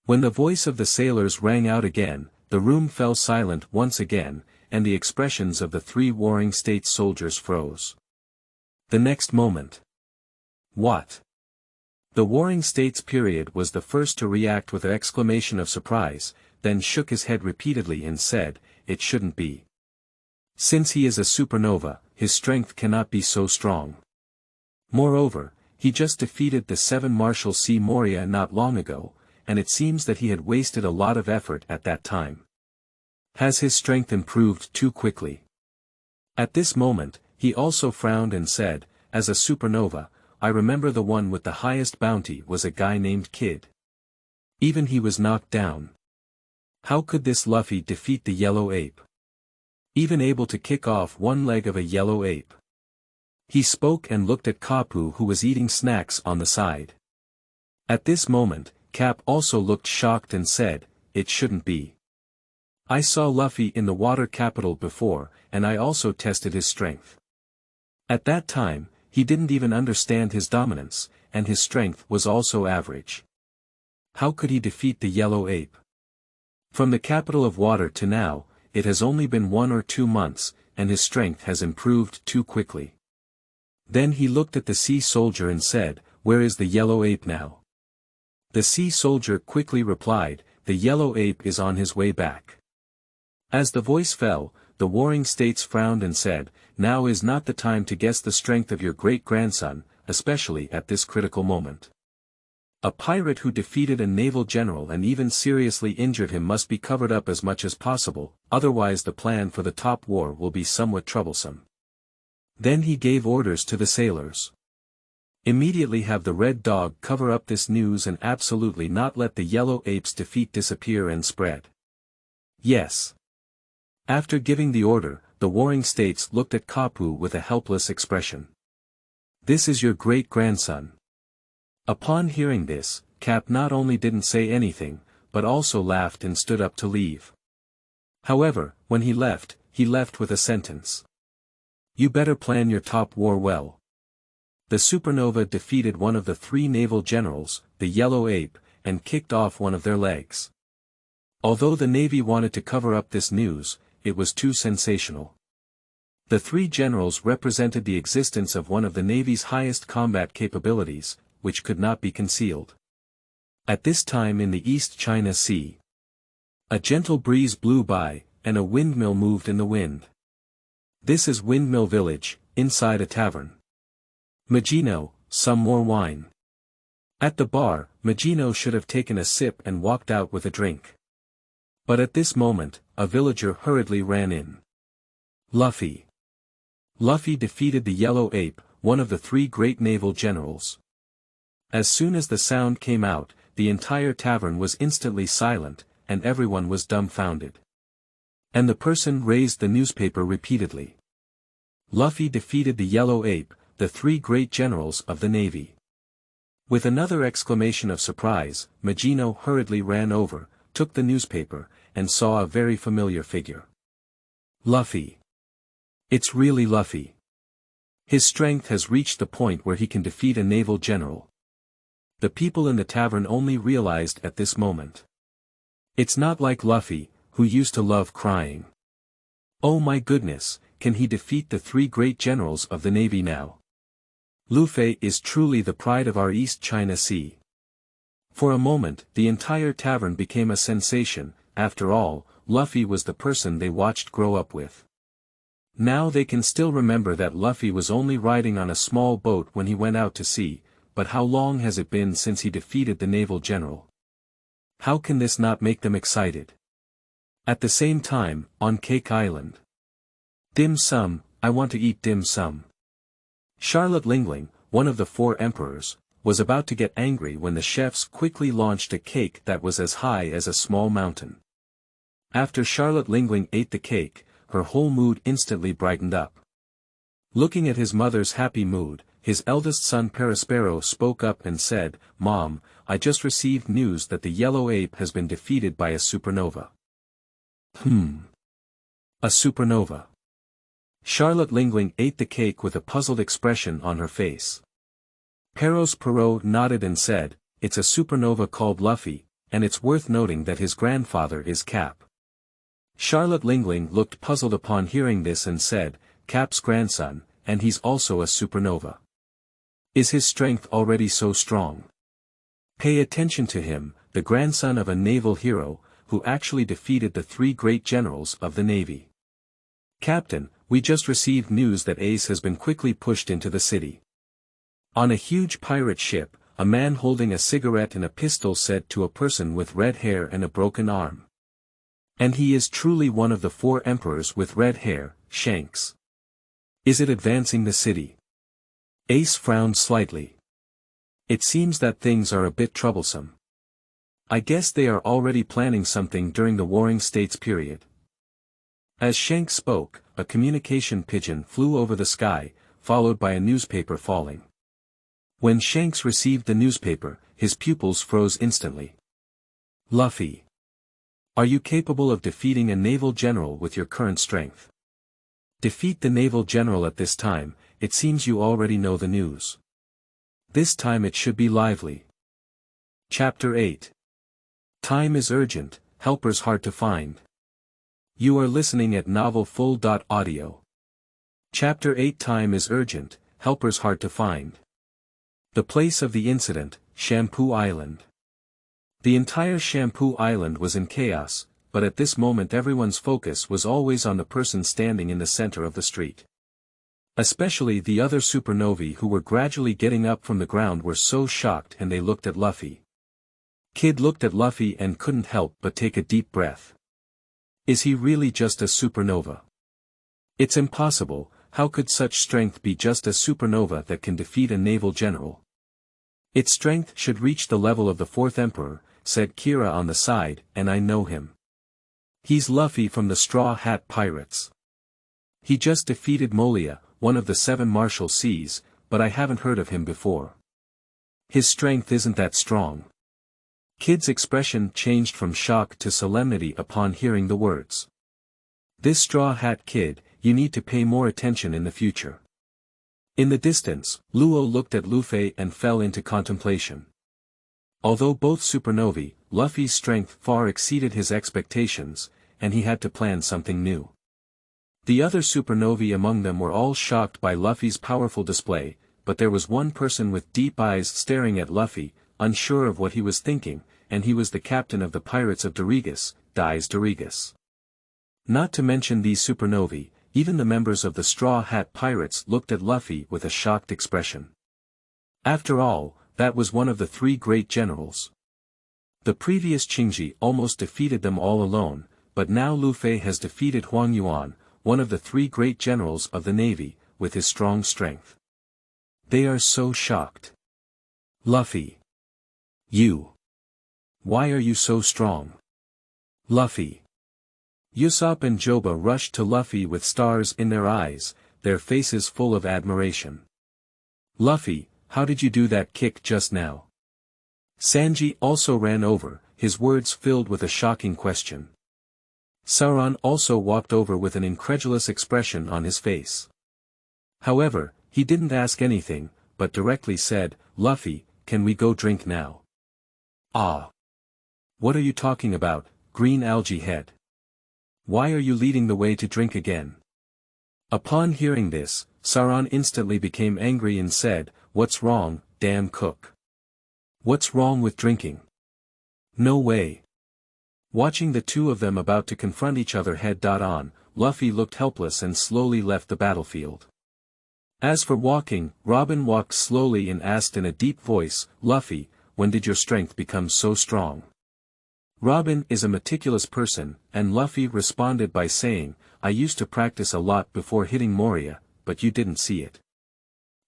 When the voice of the sailors rang out again, the room fell silent once again, and the expressions of the 3 Warring States soldiers froze. The next moment. What? The Warring States period was the first to react with an exclamation of surprise, then shook his head repeatedly and said, it shouldn't be. Since he is a supernova, his strength cannot be so strong. Moreover, he just defeated the 7 Marshal C. Moria not long ago, and it seems that he had wasted a lot of effort at that time. Has his strength improved too quickly? At this moment, he also frowned and said, as a supernova, I remember the one with the highest bounty was a guy named Kid. Even he was knocked down. How could this Luffy defeat the Yellow Ape? Even able to kick off one leg of a yellow ape. He spoke and looked at Kapu, who was eating snacks on the side. At this moment, Cap also looked shocked and said, "It shouldn't be. I saw Luffy in the water capital before, and I also tested his strength. At that time, he didn't even understand his dominance, and his strength was also average. How could he defeat the yellow ape? From the capital of water to now, it has only been 1 or 2 months, and his strength has improved too quickly." Then he looked at the sea soldier and said, "Where is the yellow ape now?" The sea soldier quickly replied, "The yellow ape is on his way back." As the voice fell, the warring states frowned and said, "Now is not the time to guess the strength of your great-grandson, especially at this critical moment. A pirate who defeated a naval general and even seriously injured him must be covered up as much as possible, otherwise the plan for the top war will be somewhat troublesome." Then he gave orders to the sailors. "Immediately have the Red Dog cover up this news and absolutely not let the Yellow Ape's defeat disappear and spread." "Yes." After giving the order, the warring states looked at Kapu with a helpless expression. "This is your great-grandson." Upon hearing this, Cap not only didn't say anything, but also laughed and stood up to leave. However, when he left with a sentence. "You better plan your top war well." The Supernova defeated one of the 3 naval generals, the Yellow Ape, and kicked off one of their legs. Although the Navy wanted to cover up this news, it was too sensational. The 3 generals represented the existence of one of the Navy's highest combat capabilities, which could not be concealed. At this time in the East China Sea, a gentle breeze blew by, and a windmill moved in the wind. "This is Windmill Village, inside a tavern. Magino, some more wine." At the bar, Magino should have taken a sip and walked out with a drink. But at this moment, a villager hurriedly ran in. "Luffy." Luffy defeated the Yellow Ape, one of the 3 great naval generals. As soon as the sound came out, the entire tavern was instantly silent, and everyone was dumbfounded. And the person raised the newspaper repeatedly. "Luffy defeated the Yellow Ape, the 3 great generals of the Navy." With another exclamation of surprise, Magino hurriedly ran over, took the newspaper, and saw a very familiar figure. "Luffy. It's really Luffy. His strength has reached the point where he can defeat a naval general." The people in the tavern only realized at this moment. It's not like Luffy, who used to love crying. Oh my goodness, can he defeat the 3 great generals of the Navy now? Luffy is truly the pride of our East China Sea. For a moment, the entire tavern became a sensation. After all, Luffy was the person they watched grow up with. Now they can still remember that Luffy was only riding on a small boat when he went out to sea, but how long has it been since he defeated the naval general? How can this not make them excited? At the same time, on Cake Island. "Dim sum, I want to eat dim sum." Charlotte Lingling, one of the 4 emperors, was about to get angry when the chefs quickly launched a cake that was as high as a small mountain. After Charlotte Lingling ate the cake, her whole mood instantly brightened up. Looking at his mother's happy mood, his eldest son Perispero spoke up and said, "Mom, I just received news that the Yellow Ape has been defeated by a supernova." A supernova. Charlotte Lingling ate the cake with a puzzled expression on her face. Pero nodded and said, "It's a supernova called Luffy, and it's worth noting that his grandfather is Cap." Charlotte Lingling looked puzzled upon hearing this and said, "Cap's grandson, and he's also a supernova. Is his strength already so strong? Pay attention to him, the grandson of a naval hero, who actually defeated the 3 great generals of the Navy. Captain, we just received news that Ace has been quickly pushed into the city." On a huge pirate ship, a man holding a cigarette and a pistol said to a person with red hair and a broken arm. "And he is truly one of the 4 emperors with red hair, Shanks. Is it advancing the city?" Ace frowned slightly. "It seems that things are a bit troublesome. I guess they are already planning something during the Warring States period." As Shanks spoke, a communication pigeon flew over the sky, followed by a newspaper falling. When Shanks received the newspaper, his pupils froze instantly. Luffy. Are you capable of defeating a naval general with your current strength? Defeat the naval general at this time, it seems you already know the news. This time it should be lively. Chapter 8. Time is urgent, helpers hard to find. You are listening at novelfull.audio. Chapter 8. Time is urgent, helpers hard to find. The place of the incident, Shampoo Island. The entire Shampoo Island was in chaos, but at this moment everyone's focus was always on the person standing in the center of the street. Especially the other supernovae who were gradually getting up from the ground were so shocked, and they looked at Luffy. Kid looked at Luffy and couldn't help but take a deep breath. Is he really just a supernova? It's impossible. How could such strength be just a supernova that can defeat a naval general? Its strength should reach the level of the fourth emperor, said Kira on the side, and I know him. He's Luffy from the Straw Hat Pirates. He just defeated Molia, one of the 7 Martial Seas, but I haven't heard of him before. His strength isn't that strong. Kid's expression changed from shock to solemnity upon hearing the words. This Straw Hat Kid, you need to pay more attention in the future. In the distance, Luo looked at Luffy and fell into contemplation. Although both supernovae, Luffy's strength far exceeded his expectations, and he had to plan something new. The other supernovae among them were all shocked by Luffy's powerful display, but there was one person with deep eyes staring at Luffy, unsure of what he was thinking, and he was the captain of the Pirates of Dorigas, Dies Dorigas. Not to mention these supernovae, even the members of the Straw Hat Pirates looked at Luffy with a shocked expression. After all, that was one of the 3 great generals. The previous Shinji almost defeated them all alone, but now Luffy has defeated Huang Yuan, one of the 3 great generals of the Navy, with his strong strength. They are so shocked. Luffy. You. Why are you so strong? Luffy. Usopp and Joba rushed to Luffy with stars in their eyes, their faces full of admiration. Luffy, how did you do that kick just now? Sanji also ran over, his words filled with a shocking question. Sauron also walked over with an incredulous expression on his face. However, he didn't ask anything, but directly said, Luffy, can we go drink now? Ah. What are you talking about, green algae head? Why are you leading the way to drink again? Upon hearing this, Sauron instantly became angry and said, What's wrong, damn cook? What's wrong with drinking? No way. Watching the two of them about to confront each other head-on, Luffy looked helpless and slowly left the battlefield. As for walking, Robin walked slowly and asked in a deep voice, Luffy, when did your strength become so strong? Robin is a meticulous person, and Luffy responded by saying, I used to practice a lot before hitting Moria, but you didn't see it.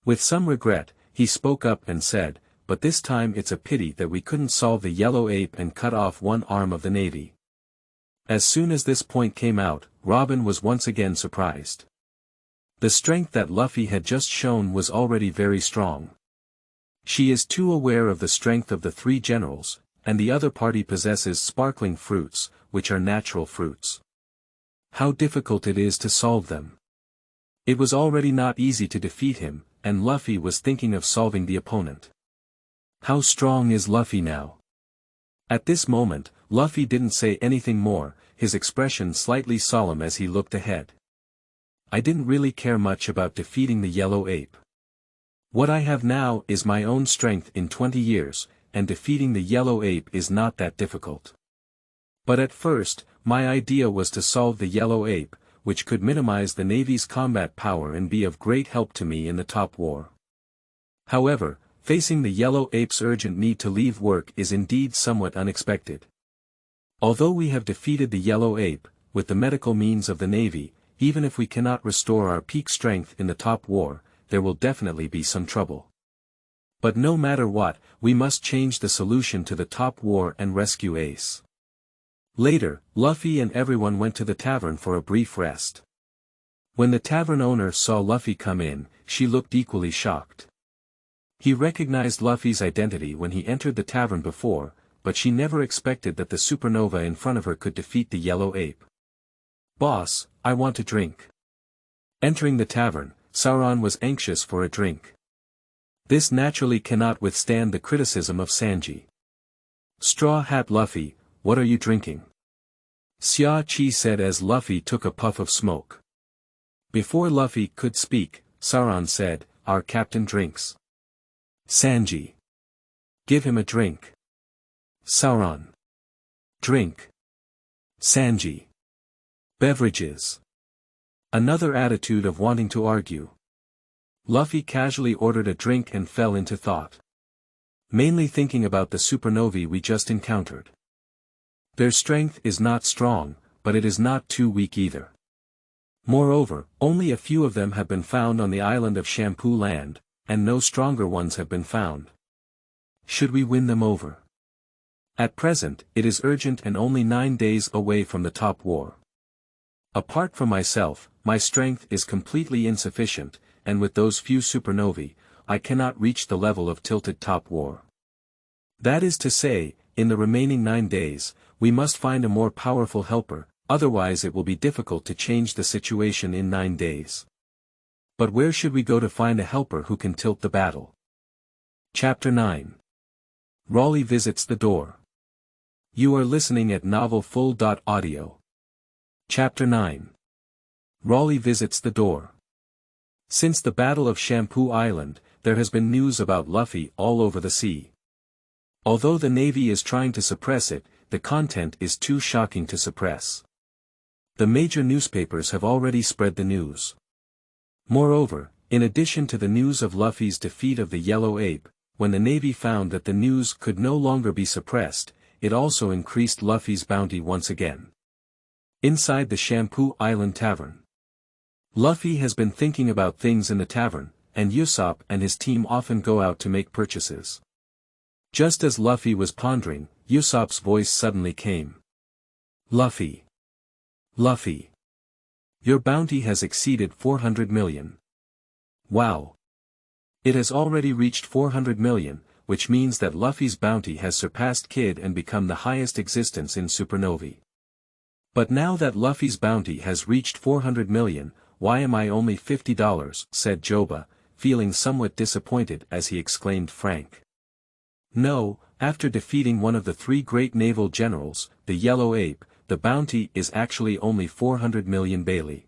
With some regret, he spoke up and said, but this time it's a pity that we couldn't solve the yellow ape and cut off one arm of the Navy. As soon as this point came out, Robin was once again surprised. The strength that Luffy had just shown was already very strong. She is too aware of the strength of the 3 generals, and the other party possesses sparkling fruits, which are natural fruits. How difficult it is to solve them. It was already not easy to defeat him, and Luffy was thinking of solving the opponent. How strong is Luffy now? At this moment, Luffy didn't say anything more, his expression slightly solemn as he looked ahead. I didn't really care much about defeating the yellow ape. What I have now is my own strength in 20 years, and defeating the yellow ape is not that difficult. But at first, my idea was to solve the yellow ape, which could minimize the Navy's combat power and be of great help to me in the top war. However, facing the yellow ape's urgent need to leave work is indeed somewhat unexpected. Although we have defeated the yellow ape, with the medical means of the Navy, even if we cannot restore our peak strength in the top war, there will definitely be some trouble. But no matter what, we must change the solution to the top war and rescue Ace. Later, Luffy and everyone went to the tavern for a brief rest. When the tavern owner saw Luffy come in, she looked equally shocked. He recognized Luffy's identity when he entered the tavern before, but she never expected that the supernova in front of her could defeat the yellow ape. "Boss, I want a drink." Entering the tavern, Sauron was anxious for a drink. This naturally cannot withstand the criticism of Sanji. "Straw Hat Luffy, what are you drinking?" Xia Qi said as Luffy took a puff of smoke. Before Luffy could speak, Sauron said, "Our captain drinks." Sanji. "Give him a drink." Sauron. "Drink." Sanji. "Beverages." Another attitude of wanting to argue. Luffy casually ordered a drink and fell into thought. Mainly thinking about the supernovae we just encountered. Their strength is not strong, but it is not too weak either. Moreover, only a few of them have been found on the island of Shampoo Land, and no stronger ones have been found. Should we win them over? At present, it is urgent and only 9 days away from the top war. Apart from myself, my strength is completely insufficient, and with those few supernovae, I cannot reach the level of tilted top war. That is to say, in the remaining 9 days, we must find a more powerful helper, otherwise it will be difficult to change the situation in 9 days. But where should we go to find a helper who can tilt the battle? Chapter 9. Raleigh visits the door. You are listening at novelfull.audio. Chapter 9. Raleigh visits the door. Since the Battle of Shampoo Island, there has been news about Luffy all over the sea. Although the Navy is trying to suppress it, the content is too shocking to suppress. The major newspapers have already spread the news. Moreover, in addition to the news of Luffy's defeat of the Yellow Ape, when the Navy found that the news could no longer be suppressed, it also increased Luffy's bounty once again. Inside the Shampoo Island Tavern. Luffy has been thinking about things in the tavern, and Usopp and his team often go out to make purchases. Just as Luffy was pondering, Usopp's voice suddenly came. "Luffy. Luffy. Your bounty has exceeded 400 million. Wow. It has already reached 400 million, which means that Luffy's bounty has surpassed Kid and become the highest existence in supernovae. But now that Luffy's bounty has reached 400 million, why am I only $50, said Joba, feeling somewhat disappointed as he exclaimed frank. No, after defeating one of the 3 great naval generals, the Yellow Ape, the bounty is actually only 400 million Bailey.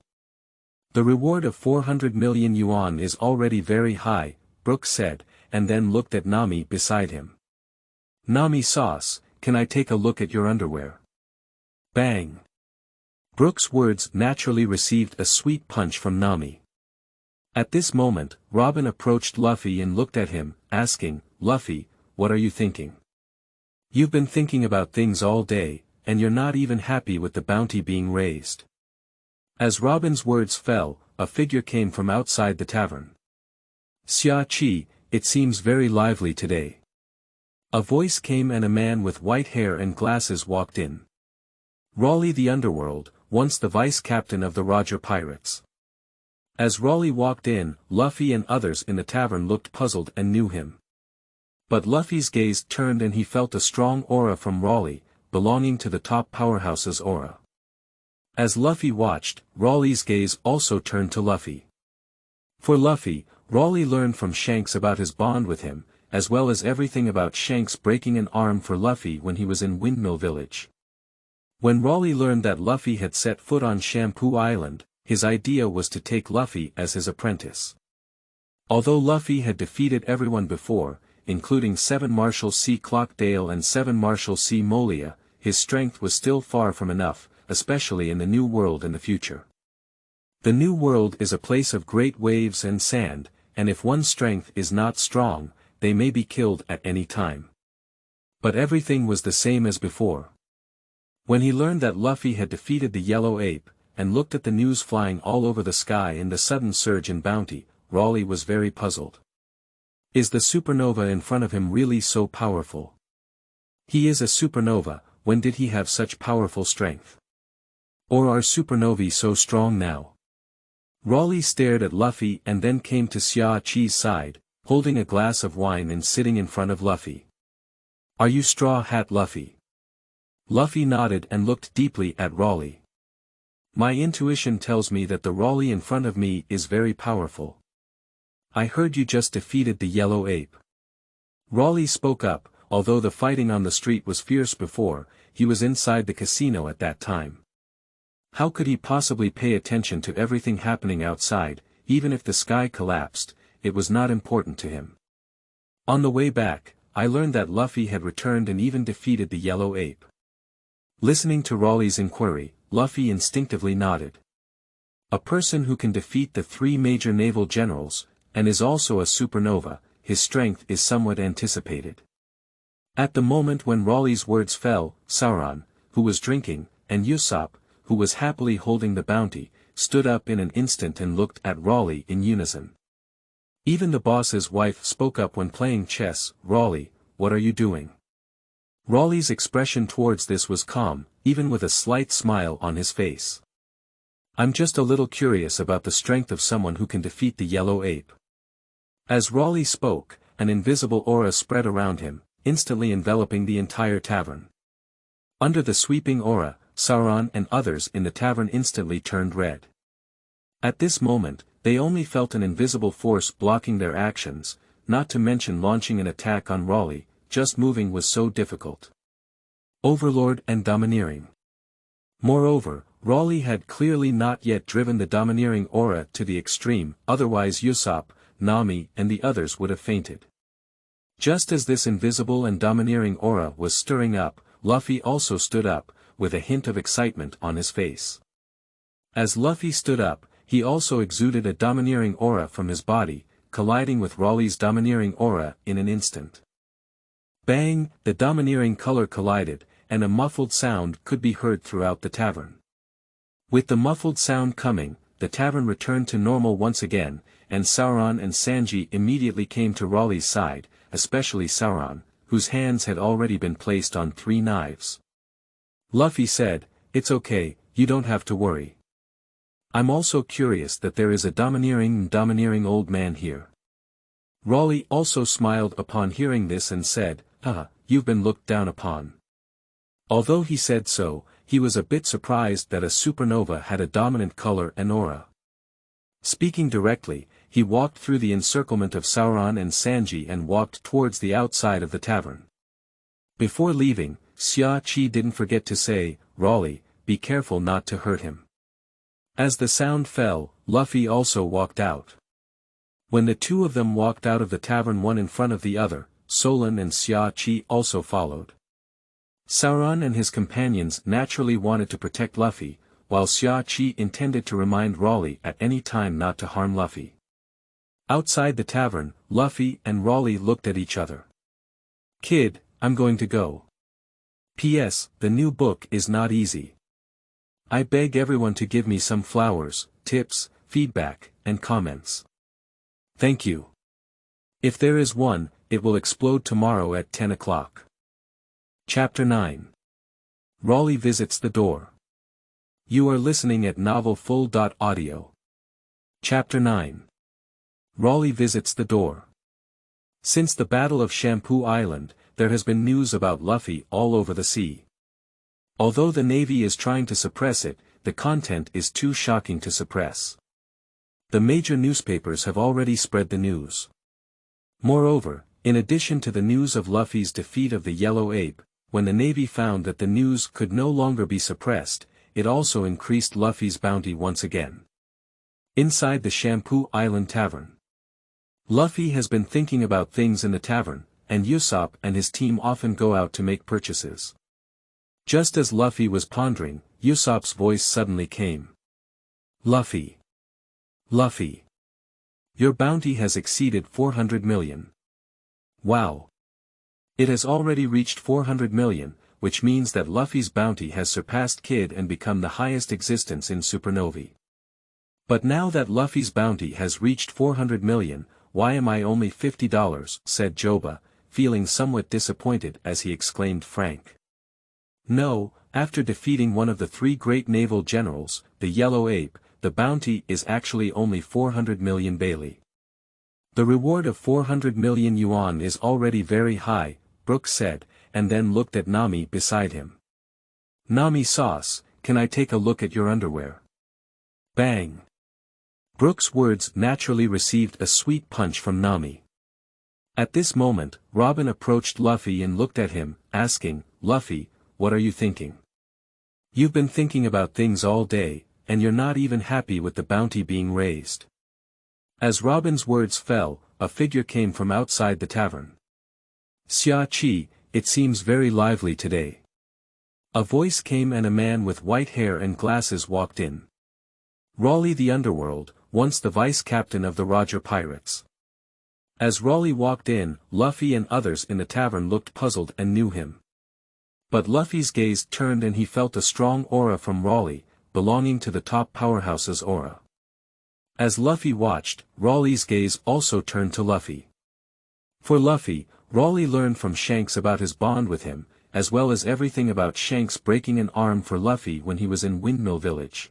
The reward of 400 million yuan is already very high, Brooks said, and then looked at Nami beside him. Nami sauce, can I take a look at your underwear? Bang. Brooks' words naturally received a sweet punch from Nami. At this moment, Robin approached Luffy and looked at him, asking, Luffy, what are you thinking? You've been thinking about things all day, and you're not even happy with the bounty being raised. As Robin's words fell, a figure came from outside the tavern. Xia Qi, it seems very lively today. A voice came and a man with white hair and glasses walked in. Raleigh the Underworld, once the vice-captain of the Roger Pirates. As Raleigh walked in, Luffy and others in the tavern looked puzzled and knew him. But Luffy's gaze turned and he felt a strong aura from Raleigh, belonging to the top powerhouse's aura. As Luffy watched, Raleigh's gaze also turned to Luffy. For Luffy, Raleigh learned from Shanks about his bond with him, as well as everything about Shanks breaking an arm for Luffy when he was in Windmill Village. When Raleigh learned that Luffy had set foot on Shampoo Island, his idea was to take Luffy as his apprentice. Although Luffy had defeated everyone before, including 7 Marshal C. Clockdale and 7 Marshal C. Molia, his strength was still far from enough, especially in the New World in the future. The New World is a place of great waves and sand, and if one's strength is not strong, they may be killed at any time. But everything was the same as before. When he learned that Luffy had defeated the Yellow Ape, and looked at the news flying all over the sky and the sudden surge in bounty, Raleigh was very puzzled. Is the supernova in front of him really so powerful? He is a supernova, when did he have such powerful strength? Or are supernovae so strong now? Raleigh stared at Luffy and then came to Xiaqi's side, holding a glass of wine and sitting in front of Luffy. "Are you Straw Hat Luffy?" Luffy nodded and looked deeply at Raleigh. "My intuition tells me that the Raleigh in front of me is very powerful. I heard you just defeated the Yellow Ape." Raleigh spoke up. Although the fighting on the street was fierce before, he was inside the casino at that time. How could he possibly pay attention to everything happening outside? Even if the sky collapsed, it was not important to him. "On the way back, I learned that Luffy had returned and even defeated the Yellow Ape." Listening to Raleigh's inquiry, Luffy instinctively nodded. A person who can defeat the three major naval generals, and is also a supernova, his strength is somewhat anticipated. At the moment when Raleigh's words fell, Sauron, who was drinking, and Usopp, who was happily holding the bounty, stood up in an instant and looked at Raleigh in unison. Even the boss's wife spoke up when playing chess. "Raleigh, what are you doing?" Raleigh's expression towards this was calm, even with a slight smile on his face. "I'm just a little curious about the strength of someone who can defeat the Yellow Ape." As Raleigh spoke, an invisible aura spread around him, instantly enveloping the entire tavern. Under the sweeping aura, Sauron and others in the tavern instantly turned red. At this moment, they only felt an invisible force blocking their actions, not to mention launching an attack on Raleigh. Just moving was so difficult. Overlord and domineering. Moreover, Raleigh had clearly not yet driven the domineering aura to the extreme, otherwise Usopp, Nami and the others would have fainted. Just as this invisible and domineering aura was stirring up, Luffy also stood up, with a hint of excitement on his face. As Luffy stood up, he also exuded a domineering aura from his body, colliding with Raleigh's domineering aura in an instant. Bang! The domineering color collided, and a muffled sound could be heard throughout the tavern. With the muffled sound coming, the tavern returned to normal once again, and Sauron and Sanji immediately came to Raleigh's side, especially Sauron, whose hands had already been placed on 3 knives. Luffy said, "It's okay, you don't have to worry. I'm also curious that there is a domineering old man here." Raleigh also smiled upon hearing this and said, "You've been looked down upon." Although he said so, he was a bit surprised that a supernova had a dominant color and aura. Speaking directly, he walked through the encirclement of Sauron and Sanji and walked towards the outside of the tavern. Before leaving, Xiaqi didn't forget to say, "Raleigh, be careful not to hurt him." As the sound fell, Luffy also walked out. When the two of them walked out of the tavern one in front of the other, Solon and Xiaqi also followed. Sauron and his companions naturally wanted to protect Luffy, while Xiaqi intended to remind Raleigh at any time not to harm Luffy. Outside the tavern, Luffy and Raleigh looked at each other. "Kid, I'm going to go. P.S. The new book is not easy. I beg everyone to give me some flowers, tips, feedback, and comments. Thank you. If there is one, it will explode tomorrow at 10 o'clock. Chapter 9. Raleigh visits the door. You are listening at novelfull.audio. Chapter 9. Raleigh visits the door. Since the Battle of Shampoo Island, there has been news about Luffy all over the sea. Although the Navy is trying to suppress it, the content is too shocking to suppress. The major newspapers have already spread the news. Moreover, in addition to the news of Luffy's defeat of the Yellow Ape, when the Navy found that the news could no longer be suppressed, it also increased Luffy's bounty once again. Inside the Shampoo Island Tavern. Luffy has been thinking about things in the tavern, and Usopp and his team often go out to make purchases. Just as Luffy was pondering, Usopp's voice suddenly came. "Luffy. Luffy. Your bounty has exceeded 400 million. Wow. It has already reached 400 million, which means that Luffy's bounty has surpassed Kid and become the highest existence in Supernovae. But now that Luffy's bounty has reached 400 million, why am I only $50, said Joba, feeling somewhat disappointed as he exclaimed frank. No, after defeating one of the 3 great naval generals, the Yellow Ape, the bounty is actually only 400 million Bailey. The reward of 400 million yuan is already very high, Brooks said, and then looked at Nami beside him. Nami sauce, can I take a look at your underwear? Bang! Brooks' words naturally received a sweet punch from Nami. At this moment, Robin approached Luffy and looked at him, asking, Luffy, what are you thinking? You've been thinking about things all day, and you're not even happy with the bounty being raised. As Robin's words fell, a figure came from outside the tavern. Xia Qi, it seems very lively today. A voice came and a man with white hair and glasses walked in. Raleigh the Underworld, once the vice-captain of the Roger Pirates. As Raleigh walked in, Luffy and others in the tavern looked puzzled and knew him. But Luffy's gaze turned and he felt a strong aura from Raleigh, belonging to the top powerhouse's aura. As Luffy watched, Raleigh's gaze also turned to Luffy. For Luffy, Raleigh learned from Shanks about his bond with him, as well as everything about Shanks breaking an arm for Luffy when he was in Windmill Village.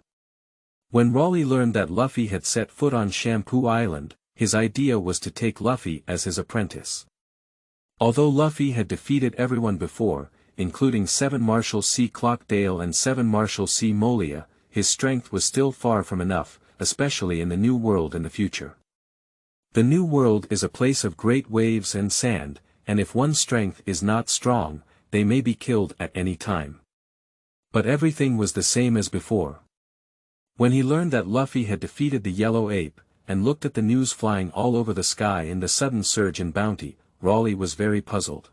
When Raleigh learned that Luffy had set foot on Shampoo Island, his idea was to take Luffy as his apprentice. Although Luffy had defeated everyone before, including 7 Marshal C. Clockdale and 7 Marshal C. Molia, his strength was still far from enough, especially in the New World in the future. The New World is a place of great waves and sand, and if one's strength is not strong, they may be killed at any time. But everything was the same as before. When he learned that Luffy had defeated the Yellow Ape, and looked at the news flying all over the sky in the sudden surge in bounty, Raleigh was very puzzled.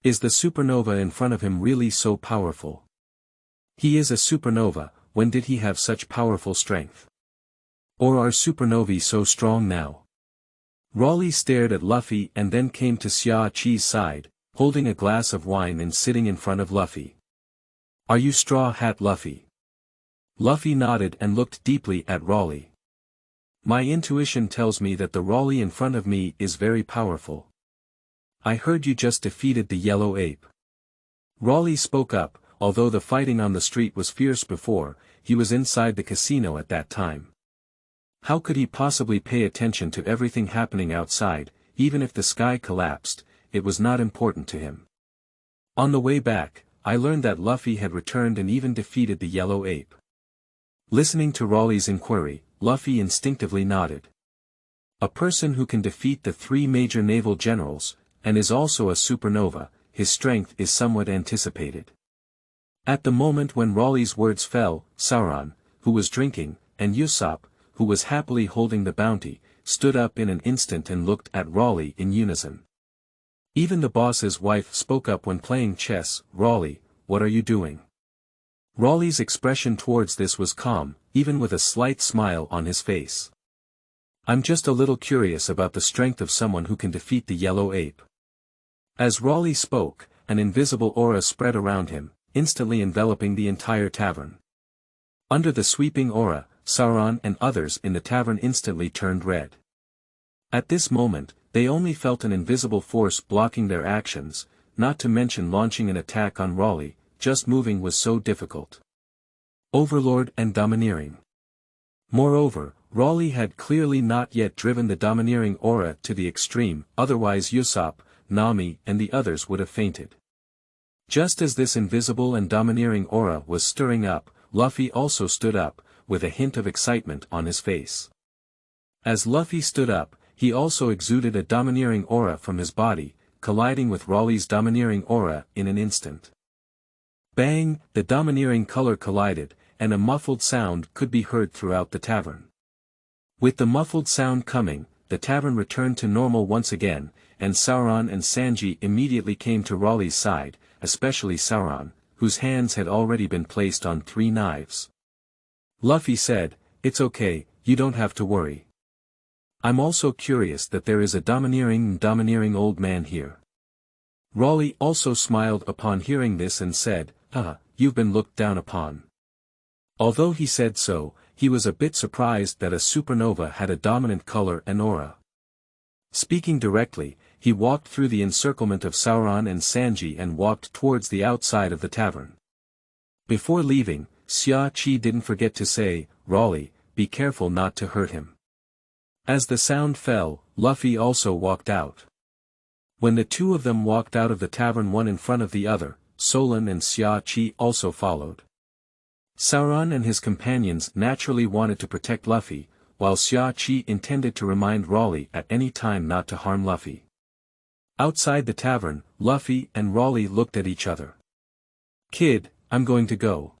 Is the supernova in front of him really so powerful? He is a supernova, when did he have such powerful strength? Or are supernovae so strong now? Raleigh stared at Luffy and then came to Xia Qi's side, holding a glass of wine and sitting in front of Luffy. Are you Straw Hat Luffy? Luffy nodded and looked deeply at Raleigh. My intuition tells me that the Raleigh in front of me is very powerful. I heard you just defeated the Yellow Ape. Raleigh spoke up, although the fighting on the street was fierce before, he was inside the casino at that time. How could he possibly pay attention to everything happening outside, even if the sky collapsed, it was not important to him. On the way back, I learned that Luffy had returned and even defeated the Yellow Ape. Listening to Raleigh's inquiry, Luffy instinctively nodded. A person who can defeat the 3 major naval generals, and is also a supernova, his strength is somewhat anticipated. At the moment when Raleigh's words fell, Sauron, who was drinking, and Usopp, who was happily holding the bounty, stood up in an instant and looked at Raleigh in unison. Even the boss's wife spoke up when playing chess. Raleigh, what are you doing? Raleigh's expression towards this was calm, even with a slight smile on his face. I'm just a little curious about the strength of someone who can defeat the Yellow Ape. As Raleigh spoke, an invisible aura spread around him, instantly enveloping the entire tavern. Under the sweeping aura, Sauron and others in the tavern instantly turned red. At this moment, they only felt an invisible force blocking their actions, not to mention launching an attack on Raleigh, just moving was so difficult. Overlord and domineering. Moreover, Raleigh had clearly not yet driven the domineering aura to the extreme, otherwise Usopp, Nami and the others would have fainted. Just as this invisible and domineering aura was stirring up, Luffy also stood up, with a hint of excitement on his face. As Luffy stood up, he also exuded a domineering aura from his body, colliding with Raleigh's domineering aura in an instant. Bang! The domineering color collided, and a muffled sound could be heard throughout the tavern. With the muffled sound coming, the tavern returned to normal once again, and Sauron and Sanji immediately came to Raleigh's side, especially Sauron, whose hands had already been placed on 3 knives. Luffy said, "It's okay, you don't have to worry. I'm also curious that there is a domineering old man here." Raleigh also smiled upon hearing this and said, "You've been looked down upon." Although he said so, he was a bit surprised that a supernova had a dominant color and aura. Speaking directly, he walked through the encirclement of Sauron and Sanji and walked towards the outside of the tavern. Before leaving, Xia Qi didn't forget to say, "Raleigh, be careful not to hurt him. As the sound fell, Luffy also walked out. When the two of them walked out of the tavern one in front of the other, Solon and Xia-Chi also followed. Sauron and his companions naturally wanted to protect Luffy, while Xia-Chi intended to remind Raleigh at any time not to harm Luffy. Outside the tavern, Luffy and Raleigh looked at each other. "Kid, I'm going to go.